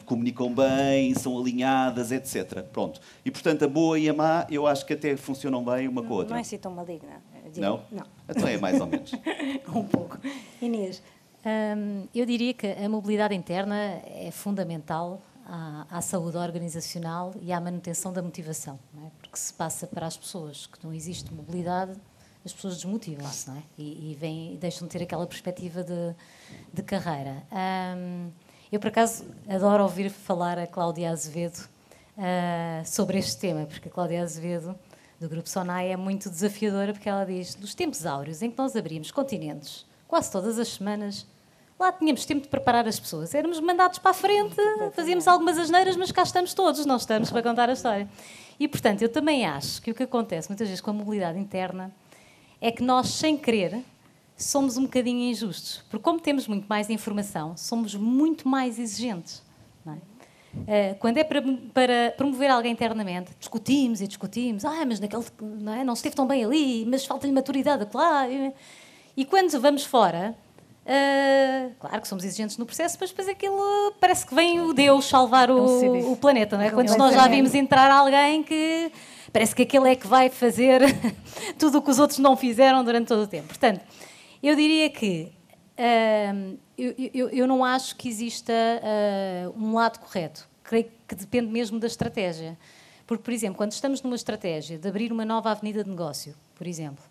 comunicam bem, são alinhadas, etc. Pronto. E, portanto, a boa e a má, eu acho que até funcionam bem uma com a outra. Não é assim tão maligna. Não? Não. Então é mais ou menos. Um pouco. Inês? Eu diria que a mobilidade interna é fundamental à saúde organizacional e à manutenção da motivação, não é? Porque se passa para as pessoas que não existe mobilidade, as pessoas desmotivam-se, não é? E deixam de ter aquela perspectiva de carreira. Eu, por acaso, adoro ouvir falar a Cláudia Azevedo sobre este tema, porque a Cláudia Azevedo, do Grupo Sonai, é muito desafiadora, porque ela diz, dos tempos áureos em que nós abríamos continentes, quase todas as semanas, lá tínhamos tempo de preparar as pessoas. Éramos mandados para a frente, fazíamos algumas asneiras, mas cá estamos todos, não estamos para contar a história. E, portanto, eu também acho que o que acontece muitas vezes com a mobilidade interna é que nós, sem querer, somos um bocadinho injustos. Porque como temos muito mais informação, somos muito mais exigentes. Não é? Quando é para promover alguém internamente, discutimos e discutimos. Mas naquele, não esteve tão bem ali, mas falta-lhe maturidade lá. E quando vamos fora... claro que somos exigentes no processo, mas depois aquilo parece que vem o Deus salvar o planeta, não é? Quando nós já vimos entrar alguém que parece que aquele é que vai fazer tudo o que os outros não fizeram durante todo o tempo. Portanto, eu diria que eu não acho que exista um lado correto. Creio que depende mesmo da estratégia. Porque, por exemplo, quando estamos numa estratégia de abrir uma nova avenida de negócio, por exemplo,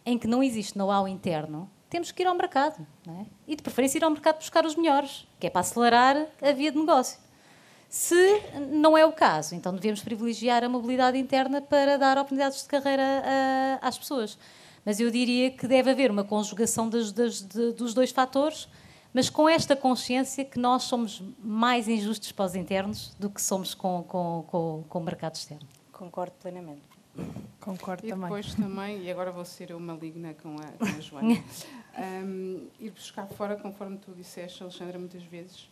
em que não existe know-how interno, temos que ir ao mercado, não é? E de preferência ir ao mercado buscar os melhores, que é para acelerar a via de negócio. Se não é o caso, então devemos privilegiar a mobilidade interna para dar oportunidades de carreira às pessoas. Mas eu diria que deve haver uma conjugação dos dois fatores, mas com esta consciência que nós somos mais injustos para os internos do que somos com o mercado externo. Concordo plenamente. Concordo e também. Depois também, e agora vou ser eu maligna com a Joana, ir buscar fora, conforme tu disseste, Alexandra, muitas vezes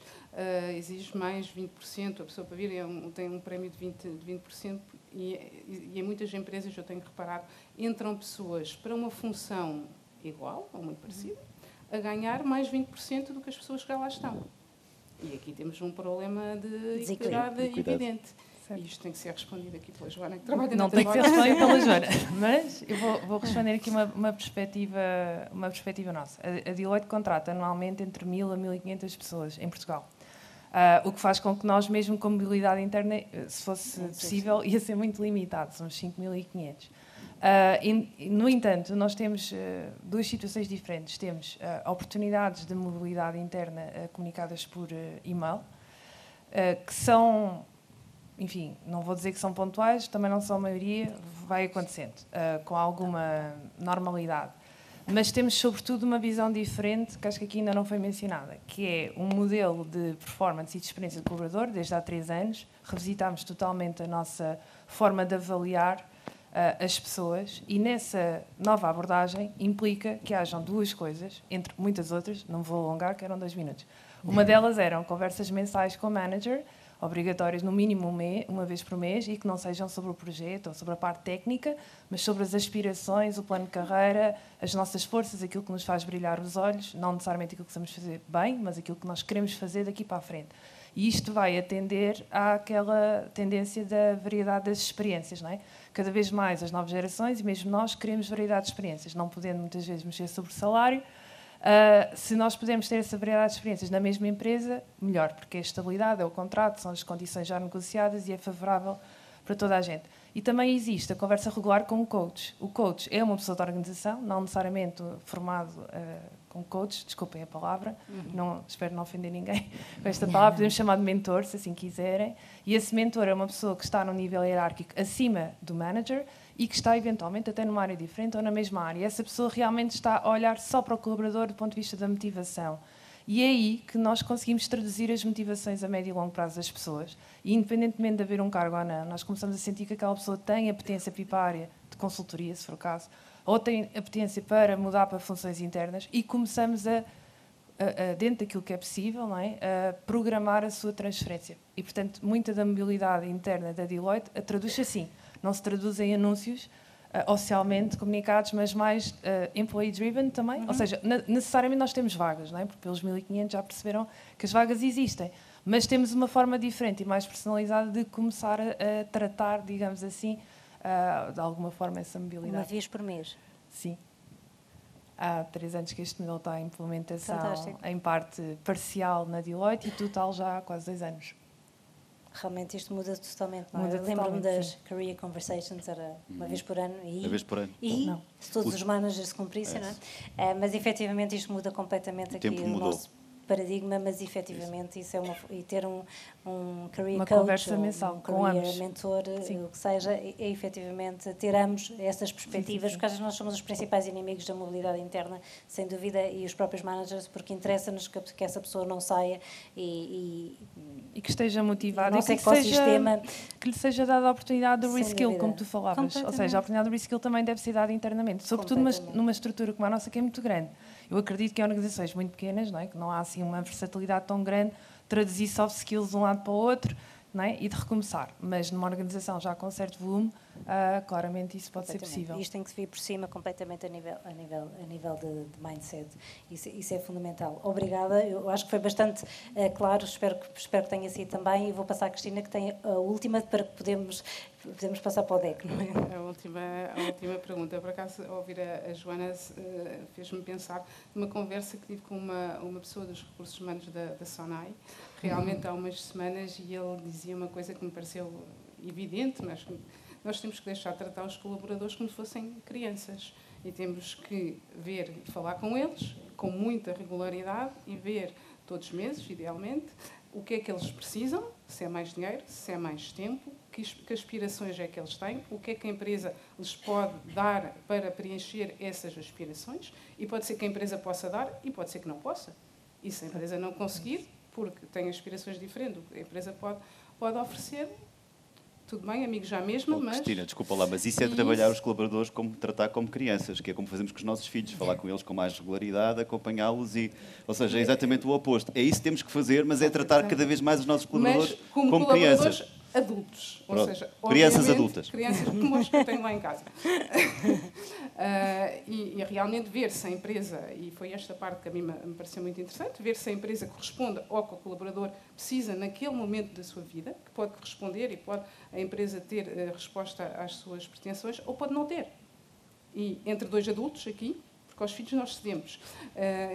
exige mais 20%, a pessoa para vir tem um prémio de 20% e em muitas empresas, eu tenho reparado, entram pessoas para uma função igual ou muito parecida, a ganhar mais 20% do que as pessoas que lá estão. E aqui temos um problema de equidade evidente. E isto tem que ser respondido aqui pela Joana, que trabalha Não tem que ser respondido pela Joana, mas eu vou responder aqui uma perspectiva nossa. A Deloitte contrata anualmente entre 1.000 a 1.500 pessoas em Portugal. O que faz com que nós, mesmo com mobilidade interna, se fosse possível, ia ser muito limitado, são 5.500. No entanto, nós temos duas situações diferentes. Temos oportunidades de mobilidade interna comunicadas por e-mail, que são... Enfim, não vou dizer que são pontuais, também não são a maioria, vai acontecendo, com alguma normalidade. Mas temos, sobretudo, uma visão diferente, que acho que aqui ainda não foi mencionada, que é um modelo de performance e de experiência do colaborador, desde há 3 anos. Revisitámos totalmente a nossa forma de avaliar as pessoas e nessa nova abordagem implica que hajam 2 coisas, entre muitas outras, não me vou alongar, que eram 2 minutos. Uma delas eram conversas mensais com o manager, obrigatórias no mínimo uma vez por mês e que não sejam sobre o projeto ou sobre a parte técnica, mas sobre as aspirações, o plano de carreira, as nossas forças, aquilo que nos faz brilhar os olhos, não necessariamente aquilo que sabemos fazer bem, mas aquilo que nós queremos fazer daqui para a frente. E isto vai atender àquela tendência da variedade das experiências, não é? Cada vez mais as novas gerações, e mesmo nós, queremos variedade de experiências, não podendo muitas vezes mexer sobre o salário. Se nós pudermos ter essa variedade de experiências na mesma empresa, melhor, porque a estabilidade, é o contrato, são as condições já negociadas e é favorável para toda a gente. E também existe a conversa regular com o coach. O coach é uma pessoa da organização, não necessariamente formado com coach, desculpem a palavra, espero não ofender ninguém com esta palavra, podemos chamar de mentor, se assim quiserem, e esse mentor é uma pessoa que está num nível hierárquico acima do manager e que está eventualmente até numa área diferente ou na mesma área. E essa pessoa realmente está a olhar só para o colaborador do ponto de vista da motivação. E é aí que nós conseguimos traduzir as motivações a médio e longo prazo das pessoas. E independentemente de haver um cargo ou não, nós começamos a sentir que aquela pessoa tem apetência para ir para a área de consultoria, se for o caso, ou tem apetência para mudar para funções internas e começamos dentro daquilo que é possível, não é? A programar a sua transferência. E, portanto, muita da mobilidade interna da Deloitte traduz-se assim. Não se traduz em anúncios oficialmente comunicados, mas mais employee-driven também. Ou seja, necessariamente nós temos vagas, não é? Porque pelos 1.500 já perceberam que as vagas existem. Mas temos uma forma diferente e mais personalizada de começar a tratar, digamos assim, de alguma forma essa mobilidade. Uma vez por mês? Sim. Há 3 anos que este modelo está em implementação. Fantástico. Em parte parcial na Deloitte e total já há quase 2 anos. Realmente isto muda totalmente, não é? Muda Eu lembro-me totalmente, das sim. Career Conversations, era uma vez por ano. E, Uma vez por ano. E Não. se todos os managers cumprissem, não é? Mas efetivamente isto muda completamente aqui tempo o mudou. nosso paradigma, mas efetivamente isso é e ter um career Uma coach, conversa mensal um com career ambos. mentor, Sim. o que seja, é efetivamente ter ambos essas perspectivas, Sim. porque às vezes nós somos os principais inimigos da mobilidade interna, sem dúvida, e os próprios managers, porque interessa-nos que essa pessoa não saia E que esteja motivado o e nosso que ecossistema. que lhe seja dada a oportunidade do Sem reskill, dúvida. como tu falavas. Ou seja, Completamente. a oportunidade do reskill também deve ser dada internamente, sobretudo numa estrutura como a nossa, que é muito grande. Eu acredito que em organizações muito pequenas, não é? Que não há assim uma versatilidade tão grande, traduzir soft skills de um lado para o outro, não é? E de recomeçar. Mas numa organização já com certo volume, claramente isso pode ser possível. Isto tem que se vir por cima completamente a nível de mindset. Isso é fundamental. Obrigada. Eu acho que foi bastante claro. Espero que tenha sido também. E vou passar à Cristina, que tem a última, para que podemos passar para o DEC, não é? A última pergunta. Por acaso, ao ouvir a Joana, fez-me pensar numa conversa que tive com uma pessoa dos recursos humanos da SONAI, realmente há umas semanas, e ele dizia uma coisa que me pareceu evidente, mas nós temos que deixar de tratar os colaboradores como se fossem crianças. E temos que ver e falar com eles com muita regularidade e ver todos os meses, idealmente, o que é que eles precisam, se é mais dinheiro, se é mais tempo, que aspirações é que eles têm, o que é que a empresa lhes pode dar para preencher essas aspirações, e pode ser que a empresa possa dar e pode ser que não possa. E se a empresa não conseguir, porque tem aspirações diferentes do que a empresa pode oferecer, tudo bem, amigos já mesmo, mas... Cristina, desculpa lá, mas isso é trabalhar os colaboradores como tratar como crianças, que é como fazemos com os nossos filhos, falar com eles com mais regularidade, acompanhá-los, ou seja, é exatamente o oposto. É isso que temos que fazer, mas é tratar cada vez mais os nossos colaboradores como crianças. Adultos, ou Pronto. seja, Crianças adultas. Crianças como as que eu tenho lá em casa. E realmente ver se a empresa, e foi esta parte que a mim me pareceu muito interessante, ver se a empresa corresponde ao que o colaborador precisa naquele momento da sua vida, que pode corresponder e pode a empresa ter resposta às suas pretensões, ou pode não ter. E entre dois adultos aqui, porque aos filhos nós cedemos,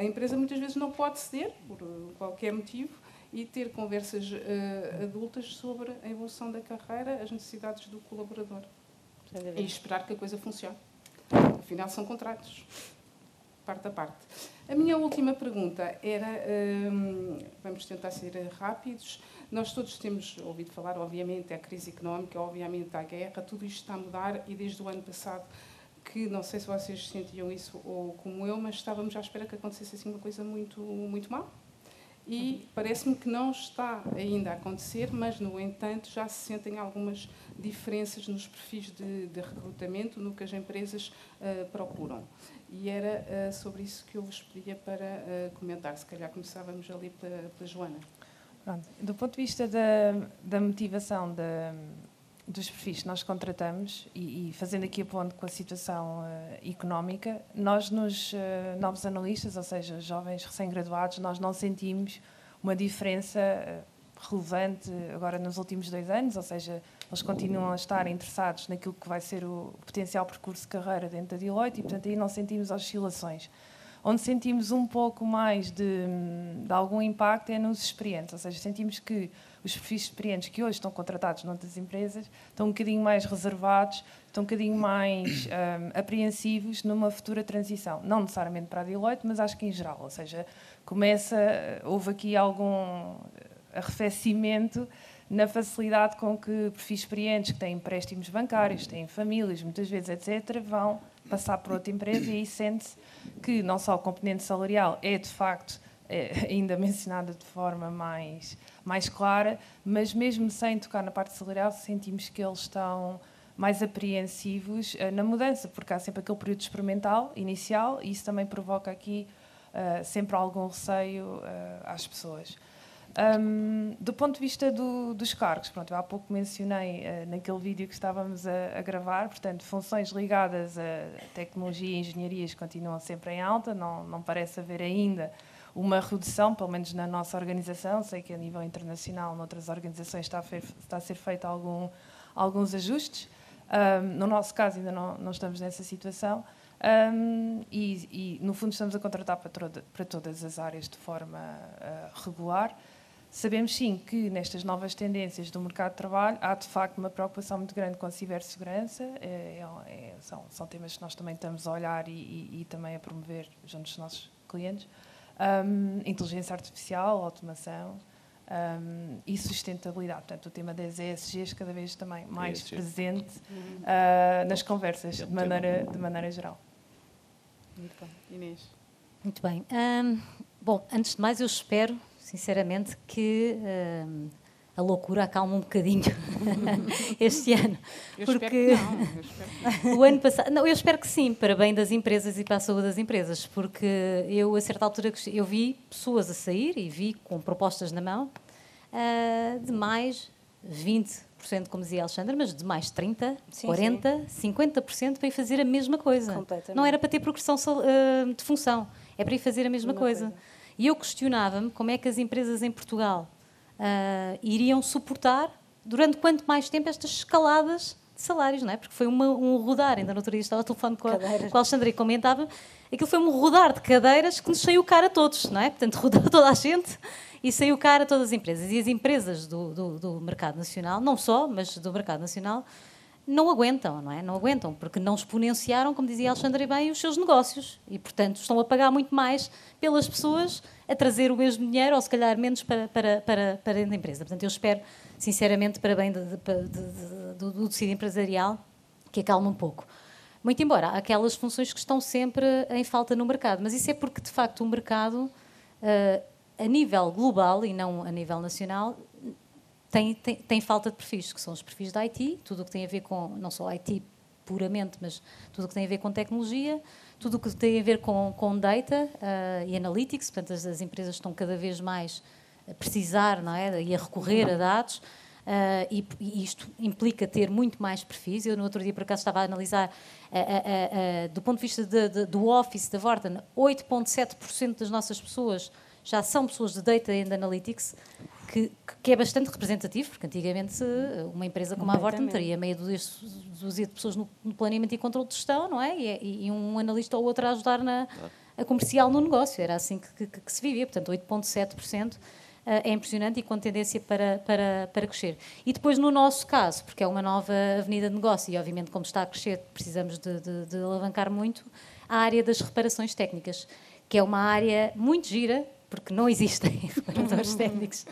a empresa muitas vezes não pode ceder, por qualquer motivo, e ter conversas adultas sobre a evolução da carreira, as necessidades do colaborador. E esperar que a coisa funcione. Afinal, são contratos, parte a parte. A minha última pergunta era, vamos tentar ser rápidos, nós todos temos ouvido falar, obviamente, a crise económica, obviamente, a guerra, tudo isto está a mudar, e desde o ano passado, que não sei se vocês sentiam isso ou como eu, mas estávamos à espera que acontecesse assim uma coisa muito, muito má. E parece-me que não está ainda a acontecer, mas, no entanto, já se sentem algumas diferenças nos perfis de recrutamento, no que as empresas procuram. E era sobre isso que eu vos pedia para comentar. Se calhar começávamos ali pela Joana. Pronto. Do ponto de vista da motivação dos perfis que nós contratamos, e fazendo aqui a ponte com a situação económica, nós nos novos analistas, ou seja, jovens recém-graduados, nós não sentimos uma diferença relevante agora nos últimos 2 anos, ou seja, eles continuam a estar interessados naquilo que vai ser o potencial percurso de carreira dentro da Deloitte, e portanto aí não sentimos oscilações. Onde sentimos um pouco mais de algum impacto é nos experientes, ou seja, sentimos que os perfis experientes que hoje estão contratados noutras empresas estão um bocadinho mais reservados, estão um bocadinho mais apreensivos numa futura transição. Não necessariamente para a Deloitte, mas acho que em geral. Ou seja, houve aqui algum arrefecimento na facilidade com que perfis experientes que têm empréstimos bancários, têm famílias, muitas vezes, etc., vão passar por outra empresa, e aí sente-se que não só o componente salarial é, de facto, ainda mencionada de forma mais clara, mas mesmo sem tocar na parte salarial, sentimos que eles estão mais apreensivos na mudança, porque há sempre aquele período experimental inicial, e isso também provoca aqui sempre algum receio às pessoas. Do ponto de vista dos cargos, pronto, eu há pouco mencionei naquele vídeo que estávamos a gravar, portanto, funções ligadas a tecnologia e engenharias continuam sempre em alta, não parece haver ainda uma redução, pelo menos na nossa organização. Sei que a nível internacional, noutras organizações, está a ser feito alguns ajustes. No nosso caso, ainda não estamos nessa situação. E, no fundo, estamos a contratar para todas as áreas de forma regular. Sabemos, sim, que nestas novas tendências do mercado de trabalho há, de facto, uma preocupação muito grande com a cibersegurança. São temas que nós também estamos a olhar e também a promover junto dos nossos clientes. inteligência artificial, automação e sustentabilidade. Portanto, o tema das ESGs cada vez também mais presente nas conversas, de maneira geral. Muito bem. Inês. Muito bem. Bom, antes de mais, eu espero, sinceramente, que a loucura acalme um bocadinho este ano. Porque o ano passado... Não, eu espero que sim, para bem das empresas e para a saúde das empresas, porque eu, a certa altura, eu vi pessoas a sair e vi com propostas na mão de mais 20%, como dizia a Alexandra, mas de mais 30%, sim, 40%, sim. 50% para ir fazer a mesma coisa. Não era para ter progressão de função, é para ir fazer a mesma coisa. E eu questionava-me como é que as empresas em Portugal iriam suportar durante quanto mais tempo estas escaladas de salários, não é? Porque foi um rodar, ainda no outro dia estava ao telefone com a Alexandra e comentava, aquilo foi um rodar de cadeiras que nos saiu cara a todos, não é? Portanto, rodou toda a gente e saiu cara a todas as empresas. E as empresas do mercado nacional, não só, mas do mercado nacional, não aguentam, não é? Não aguentam, porque não exponenciaram, como dizia a Alexandra bem, os seus negócios. E, portanto, estão a pagar muito mais pelas pessoas a trazer o mesmo dinheiro, ou se calhar menos para dentro da empresa. Portanto, eu espero, sinceramente, para bem do tecido empresarial, que acalme um pouco. Muito embora há aquelas funções que estão sempre em falta no mercado. Mas isso é porque, de facto, o mercado, a nível global e não a nível nacional, tem falta de perfis, que são os perfis da IT, tudo o que tem a ver com, não só IT puramente, mas tudo o que tem a ver com tecnologia, tudo o que tem a ver com data e analytics. Portanto, as empresas estão cada vez mais a precisar, não é, e a recorrer a dados, e isto implica ter muito mais perfis. Eu, no outro dia, por acaso, estava a analisar, do ponto de vista do Office da Vorten, 8,7% das nossas pessoas já são pessoas de Data and Analytics, que é bastante representativo, porque antigamente uma empresa como a Vorten teria meia dúzia de pessoas no planeamento e controle de gestão, não é? E um analista ou outro a ajudar a comercial no negócio. Era assim que se vivia. Portanto, 8,7% é impressionante e com tendência para crescer. E depois, no nosso caso, porque é uma nova avenida de negócio e, obviamente, como está a crescer, precisamos de alavancar muito, a área das reparações técnicas, que é uma área muito gira, porque não existem reparadores técnicos.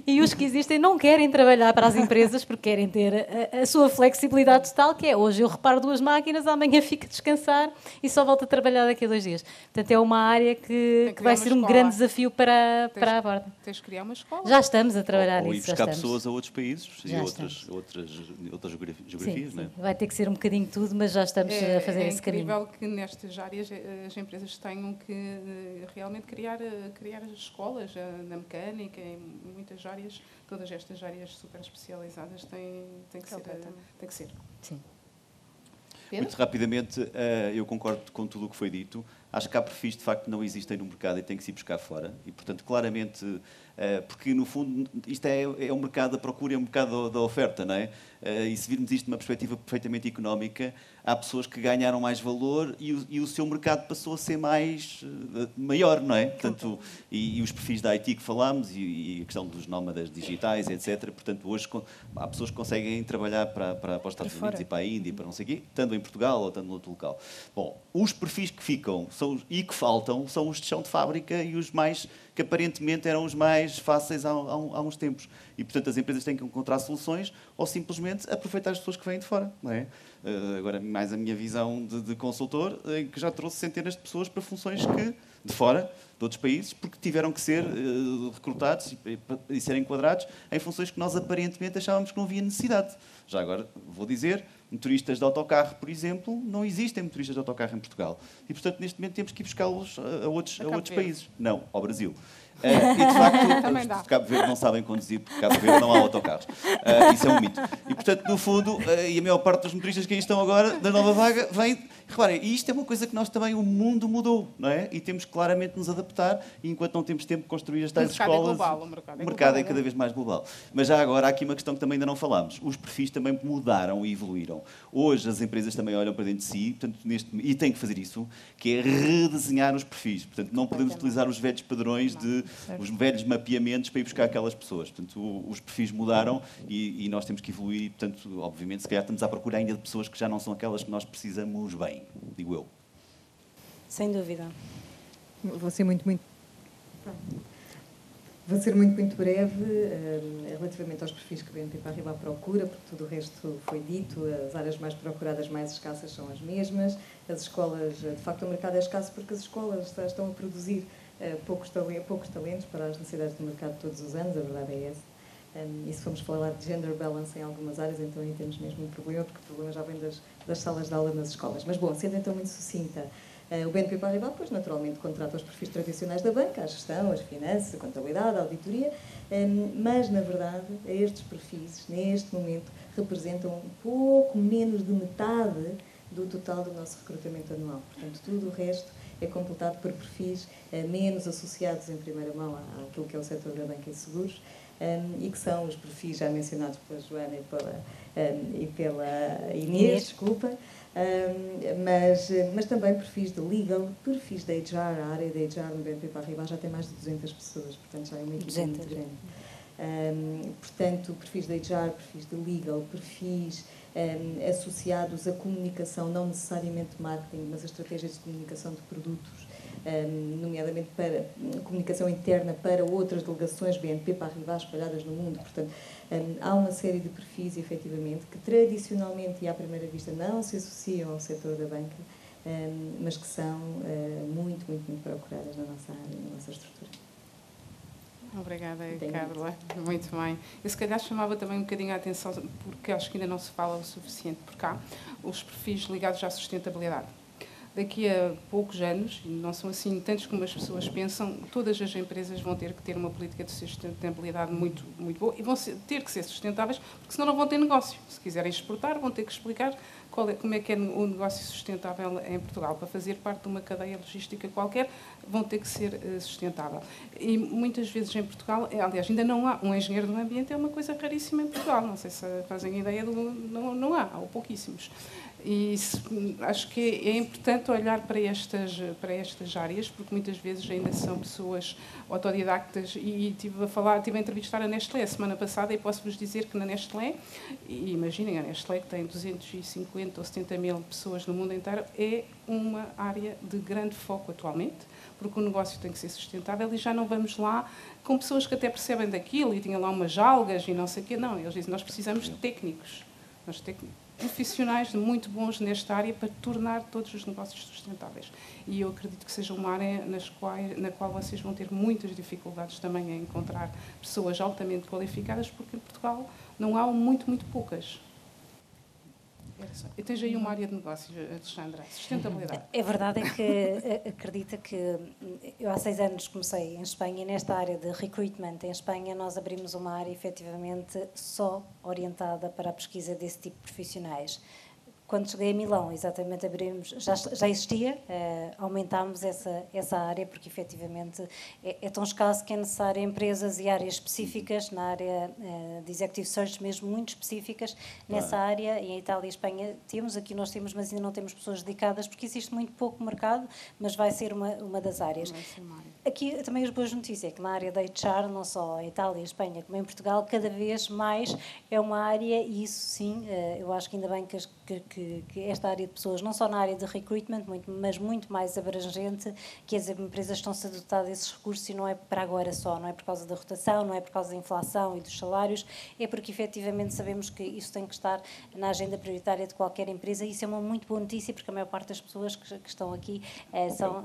E os que existem não querem trabalhar para as empresas porque querem ter a sua flexibilidade total, que é hoje eu reparo 2 máquinas, amanhã fico a descansar e só volto a trabalhar daqui a 2 dias. Portanto, é uma área que vai ser um grande desafio para a Vorten. Tens de criar uma escola. Já estamos a trabalhar nisso. Ou ir buscar pessoas a outros países e outras geografias, sim, não é? Vai ter que ser um bocadinho tudo, mas já estamos a fazer esse caminho. É incrível que nestas áreas as empresas tenham que realmente criar escolas na mecânica, em muitas áreas, todas estas áreas super especializadas têm que ser. Sim. Muito rapidamente, eu concordo com tudo o que foi dito. Acho que há perfis, de facto, que não existem no mercado e têm que se ir buscar fora. E, portanto, claramente, porque, no fundo, isto é um mercado da procura e é um mercado da oferta, não é? E se virmos isto de uma perspectiva perfeitamente económica, há pessoas que ganharam mais valor e o seu mercado passou a ser maior, não é? Portanto, e os perfis da IT que falámos e a questão dos nómadas digitais, etc. Portanto, hoje há pessoas que conseguem trabalhar para os Estados Unidos e para a Índia e para não sei o quê, estando em Portugal ou estando no outro local. Bom, os perfis que ficam e que faltam são os de chão de fábrica e os mais que aparentemente eram os mais fáceis há uns tempos. E, portanto, as empresas têm que encontrar soluções ou simplesmente aproveitar as pessoas que vêm de fora, não é? Agora, mais a minha visão de consultor, que já trouxe centenas de pessoas para funções de fora, de outros países, porque tiveram que ser recrutados e serem enquadrados em funções que nós aparentemente achávamos que não havia necessidade. Já agora, vou dizer, motoristas de autocarro, por exemplo, não existem motoristas de autocarro em Portugal. E, portanto, neste momento temos que ir buscá-los a outros países. Não, ao Brasil. E, de facto, os Cabo Verde não sabem conduzir, porque Cabo Verde não há autocarros. Isso é um mito. E, portanto, no fundo, e a maior parte dos motoristas que aí estão agora, da nova vaga, vem... Reparem, isto é uma coisa que nós também, o mundo mudou, não é? E temos claramente de nos adaptar, e enquanto não temos tempo de construir as tais escolas... O mercado é cada vez mais global. Mas já agora, há aqui uma questão que também ainda não falámos. Os perfis também mudaram e evoluíram. Hoje as empresas também olham para dentro de si, portanto, e têm que fazer isso, que é redesenhar os perfis. Portanto, não podemos utilizar os velhos padrões, os velhos mapeamentos para ir buscar aquelas pessoas. Portanto, os perfis mudaram e nós temos que evoluir e, portanto, obviamente, se calhar estamos à procura ainda de pessoas que já não são aquelas que nós precisamos bem, digo eu. Sem dúvida. Vou ser muito Vou ser muito breve relativamente aos perfis que o BNP Paribas procura, porque tudo o resto foi dito, as áreas mais procuradas, mais escassas são as mesmas, as escolas, de facto o mercado é escasso porque as escolas estão a produzir poucos talentos para as necessidades do mercado todos os anos, a verdade é essa. E se formos falar de gender balance em algumas áreas, então aí temos mesmo um problema, porque o problema já vem das salas de aula nas escolas. Mas bom, sendo então muito sucinta, o BNP Paribas, pois, naturalmente, contrata os perfis tradicionais da banca, a gestão, as finanças, a contabilidade, a auditoria, mas, na verdade, estes perfis, neste momento, representam um pouco menos de metade do total do nosso recrutamento anual. Portanto, tudo o resto é completado por perfis menos associados em primeira mão àquilo que é o setor da banca e seguros, e que são os perfis já mencionados pela Joana e pela Inês, desculpa, mas também perfis de legal, perfis de HR, a área de HR no BNP Paribas já tem mais de 200 pessoas, portanto já é uma equipe muito grande. Portanto, perfis de HR, perfis de legal, perfis associados à comunicação, não necessariamente marketing, mas a estratégias de comunicação de produtos, nomeadamente para comunicação interna para outras delegações BNP Paribas espalhadas no mundo. Portanto, há uma série de perfis, efetivamente, que tradicionalmente e à primeira vista não se associam ao setor da banca, mas que são muito procuradas na nossa área, na nossa estrutura. Obrigada, Carla. Muito bem. Eu, se calhar, chamava também um bocadinho a atenção, porque acho que ainda não se fala o suficiente por cá, os perfis ligados à sustentabilidade. Daqui a poucos anos, e não são assim tantos como as pessoas pensam, todas as empresas vão ter que ter uma política de sustentabilidade muito boa e vão ter que ser sustentáveis, porque senão não vão ter negócio. Se quiserem exportar, vão ter que explicar como é que é o negócio sustentável em Portugal. Para fazer parte de uma cadeia logística qualquer, vão ter que ser sustentável. E muitas vezes em Portugal, aliás, ainda não há um engenheiro do ambiente, é uma coisa raríssima em Portugal. Não sei se fazem ideia, não há, ou pouquíssimos. E acho que é importante olhar para estas áreas, porque muitas vezes ainda são pessoas autodidactas. E estive a entrevistar a Nestlé a semana passada e posso-vos dizer que na Nestlé, e imaginem, a Nestlé que tem 250 ou 70 mil pessoas no mundo inteiro, é uma área de grande foco atualmente, porque o negócio tem que ser sustentável e já não vamos lá com pessoas que até percebem daquilo e tinham lá umas algas e não sei o quê. Não, eles dizem, nós precisamos de técnicos. Profissionais muito bons nesta área para tornar todos os negócios sustentáveis. E eu acredito que seja uma área na qual vocês vão ter muitas dificuldades também em encontrar pessoas altamente qualificadas, porque em Portugal não há muito poucas. E tens aí uma área de negócios, Alexandra, sustentabilidade. A verdade é que acredita que eu há 6 anos comecei em Espanha e nesta área de recruitment em Espanha nós abrimos uma área efetivamente só orientada para a pesquisa desse tipo de profissionais. Quando cheguei a Milão, exatamente, abrimos, já existia, aumentámos essa área, porque efetivamente é tão escasso que é necessário empresas e áreas específicas, na área de Executive Search mesmo, muito específicas nessa área. E em Itália e Espanha nós temos, mas ainda não temos pessoas dedicadas, porque existe muito pouco mercado, mas vai ser uma das áreas. Aqui também as boas notícias é que na área da HR, não só em Itália e Espanha, como em Portugal, cada vez mais é uma área, e isso sim, eu acho que ainda bem que esta área de pessoas, não só na área de recruitment, mas muito mais abrangente, que as empresas estão-se a dotar desses recursos e não é para agora só, não é por causa da rotação, não é por causa da inflação e dos salários, é porque efetivamente sabemos que isso tem que estar na agenda prioritária de qualquer empresa e isso é uma muito boa notícia, porque a maior parte das pessoas que estão aqui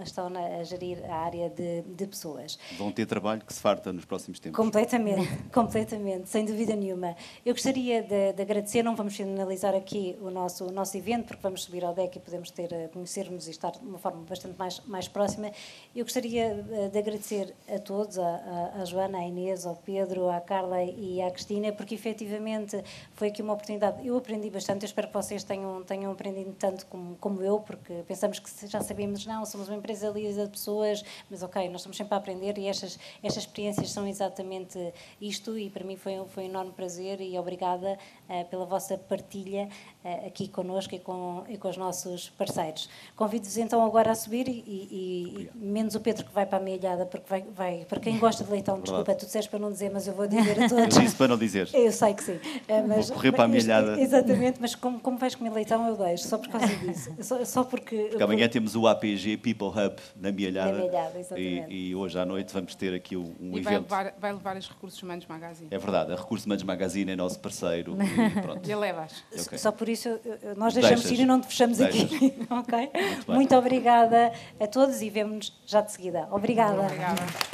estão a gerir a área de pessoas. Vão ter trabalho que se farta nos próximos tempos. Completamente, sem dúvida nenhuma. Eu gostaria de agradecer, não vamos finalizar aqui o nosso evento, porque vamos subir ao deck e podemos conhecermos e estar de uma forma bastante mais próxima. Eu gostaria de agradecer a todos, à Joana, à Inês, ao Pedro, à Carla e à Cristina, porque efetivamente foi aqui uma oportunidade. Eu aprendi bastante, eu espero que vocês tenham aprendido tanto como eu, porque pensamos que já sabemos, não, somos uma empresa líder de pessoas, mas ok, nós estamos sempre a aprender e estas experiências são exatamente isto e para mim foi um enorme prazer e obrigada pela vossa partilha aqui connosco connosco e com os nossos parceiros. Convido-vos então agora a subir e menos o Pedro que vai para a mealhada, porque vai para quem gosta de leitão, desculpa, tu disseste para não dizer, mas eu vou dizer a todos. Eu disse para não dizer. Eu sei que sim. Mas, vou correr para a mealhada. Exatamente, mas como vais comer leitão, eu deixo, só por causa disso. Só porque amanhã temos o APG People Hub na Mealhada. Exatamente. E hoje à noite vamos ter aqui um e evento. Vai levar os Recursos Humanos Magazine. É verdade, a Recursos Humanos Magazine é nosso parceiro. E pronto. E levas. Okay. Só por isso nós deixamos ir e não te fechamos aqui. Okay? Muito obrigada a todos e vemo-nos já de seguida. Obrigada. Obrigada.